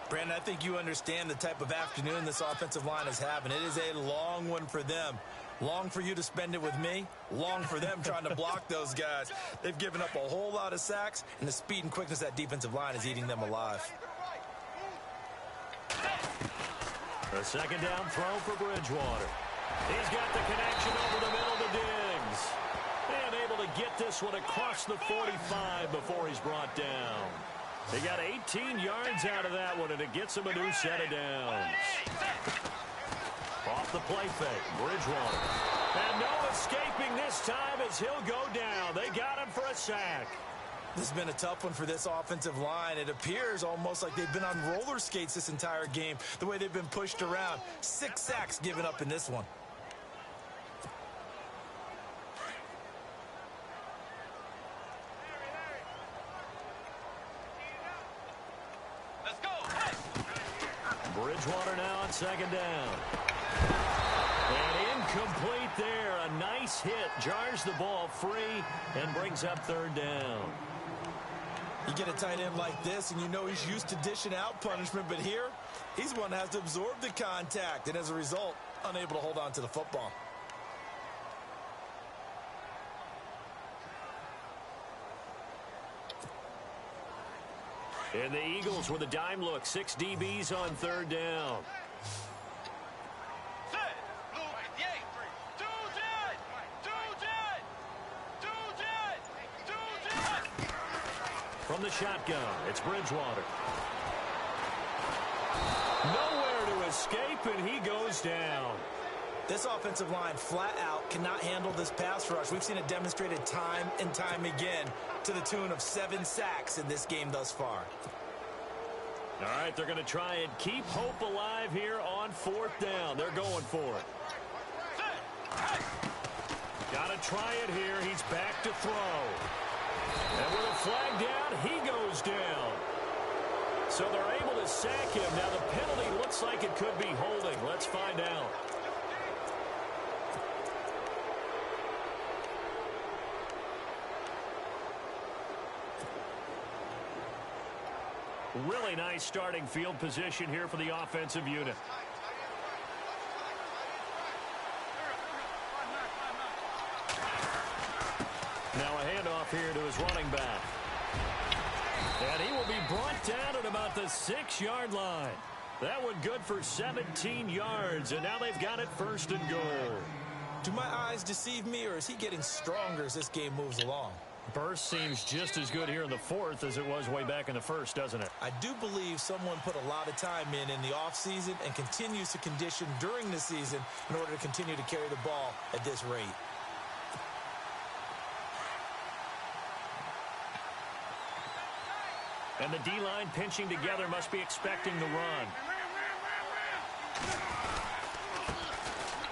Speaker 4: Brandon, I think you understand the type of afternoon this offensive line is having. It is a long one for them. Long for you to spend it with me. Long for them trying to block those guys. They've given up a whole lot of sacks, and the speed and quickness of that defensive line is eating them alive.
Speaker 3: A second down throw for Bridgewater. He's got the connection over the middle to Diggs. And able to get this one across the 45 before he's brought down. They got 18 yards out of that one, and it gets him a new set of downs. Off the play fake, Bridgewater. And no escaping this time as he'll go down. They got him for a sack.
Speaker 4: This has been a tough one for this offensive line. It appears almost like they've been on roller skates this entire game, the way they've been pushed around. 6 sacks given up in this one.
Speaker 7: Let's go.
Speaker 3: Bridgewater now on second down. And incomplete there. A nice hit. Jars the ball free and brings up third down.
Speaker 4: You get a tight end like this, and you know he's used to dishing out punishment, but here, he's the one that has to absorb the contact, and as a result, unable to hold on to the football.
Speaker 3: And the Eagles with a dime look. 6 DBs on third down. From the shotgun, it's Bridgewater. Nowhere to escape, and he goes down.
Speaker 4: This offensive line flat out cannot handle this pass rush. We've seen it demonstrated time and time again to the tune of 7 sacks in this game thus far.
Speaker 3: All right, they're going to try and keep hope alive here on fourth down. They're going for it. Got to try it here. He's back to throw. him. Now the penalty looks like it could be holding. Let's find out. Really nice starting field position here for the offensive unit. Now a handoff here to his running back. And he will be brought down at about the 6-yard line. That one good for 17 yards, and now they've got it 1st and goal.
Speaker 4: Do my eyes deceive me, or is he getting stronger as this game moves along?
Speaker 3: Burst seems just as good here in the 4th as it was way back in the 1st, doesn't it?
Speaker 4: I do believe someone put a lot of time in the offseason and continues to condition during the season in order to continue to carry the ball at this rate.
Speaker 3: And the D-line pinching together must be expecting the run.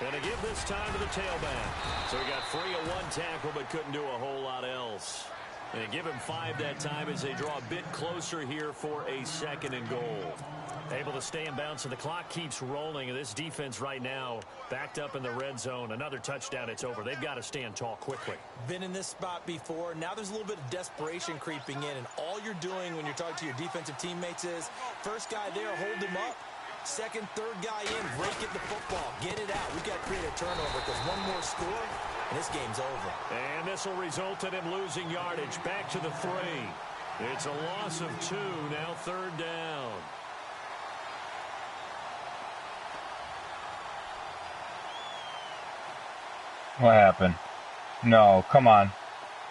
Speaker 3: And a give this time to the tailback. So he got free of one tackle but couldn't do a whole lot else. And they give him 5 that time as they draw a bit closer here for a 2nd and goal. Able to stay in bounds, and the clock keeps rolling. And this defense right now backed up in the red zone. Another touchdown, it's over. They've got to stand tall quickly.
Speaker 4: Been in this spot before. Now there's a little bit of desperation creeping in. And all you're doing when you're talking to your defensive teammates is, first guy there, hold him up. 2nd, 3rd guy in, break it the football. Get it out. We've got to create a turnover because one more score, and this game's over.
Speaker 3: And this will result in him losing yardage. Back to the 3. It's a loss of 2. Now 3rd down.
Speaker 5: What happened? No, come on.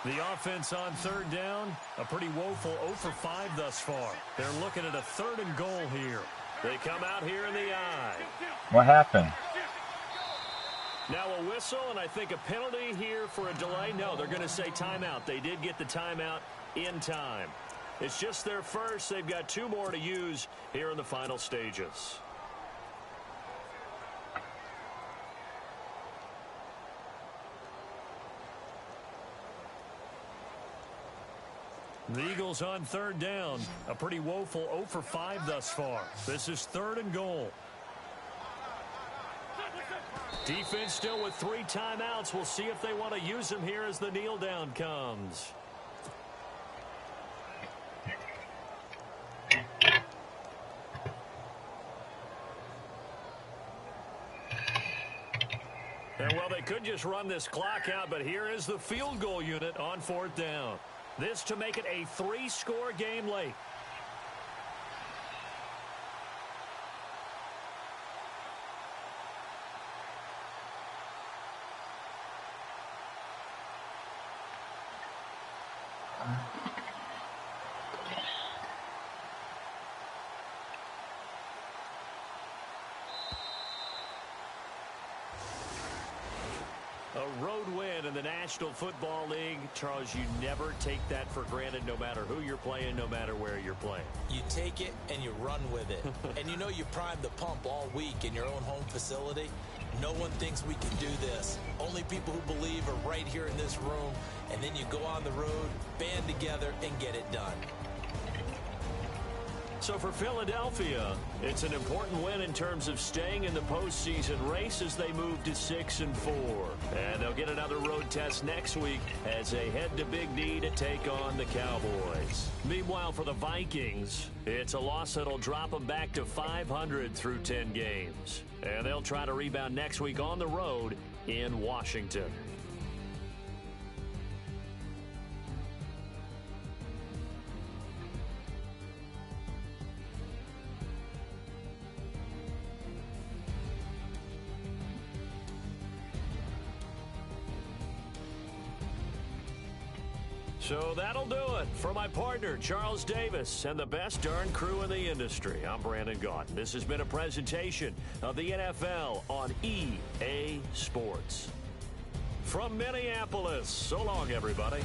Speaker 3: The offense on 3rd down, a pretty woeful 0 for 5 thus far. They're looking at a 3rd and goal here. They come out here in the eye.
Speaker 5: What happened?
Speaker 3: Now a whistle, and I think a penalty here for a delay. No, they're going to say timeout. They did get the timeout in time. It's just their first. They've got 2 more to use here in the final stages. The Eagles on 3rd down. A pretty woeful 0 for 5 thus far. This is 3rd and goal. Defense still with 3 timeouts. We'll see if they want to use them here as the kneel down comes. And well, they could just run this clock out, but here is the field goal unit on 4th down. This to make it a 3-score game late. A road win in the National Football League. Charles, you never take that for granted, no matter who you're playing, no matter where you're playing.
Speaker 4: You take it and you run with it. And you know you primed the pump all week in your own home facility. No one thinks we can do this. Only people who believe are right here in this room. And then you go on the road, band together, and get it done.
Speaker 3: So for Philadelphia, it's an important win in terms of staying in the postseason race as they move to 6-4. And they'll get another road test next week as they head to Big D to take on the Cowboys. Meanwhile, for the Vikings, it's a loss that'll drop them back to 500 through 10 games. And they'll try to rebound next week on the road in Washington. So that'll do it for my partner, Charles Davis, and the best darn crew in the industry. I'm Brandon Gaudin. This has been a presentation of the NFL on EA Sports. From Minneapolis, so long, everybody.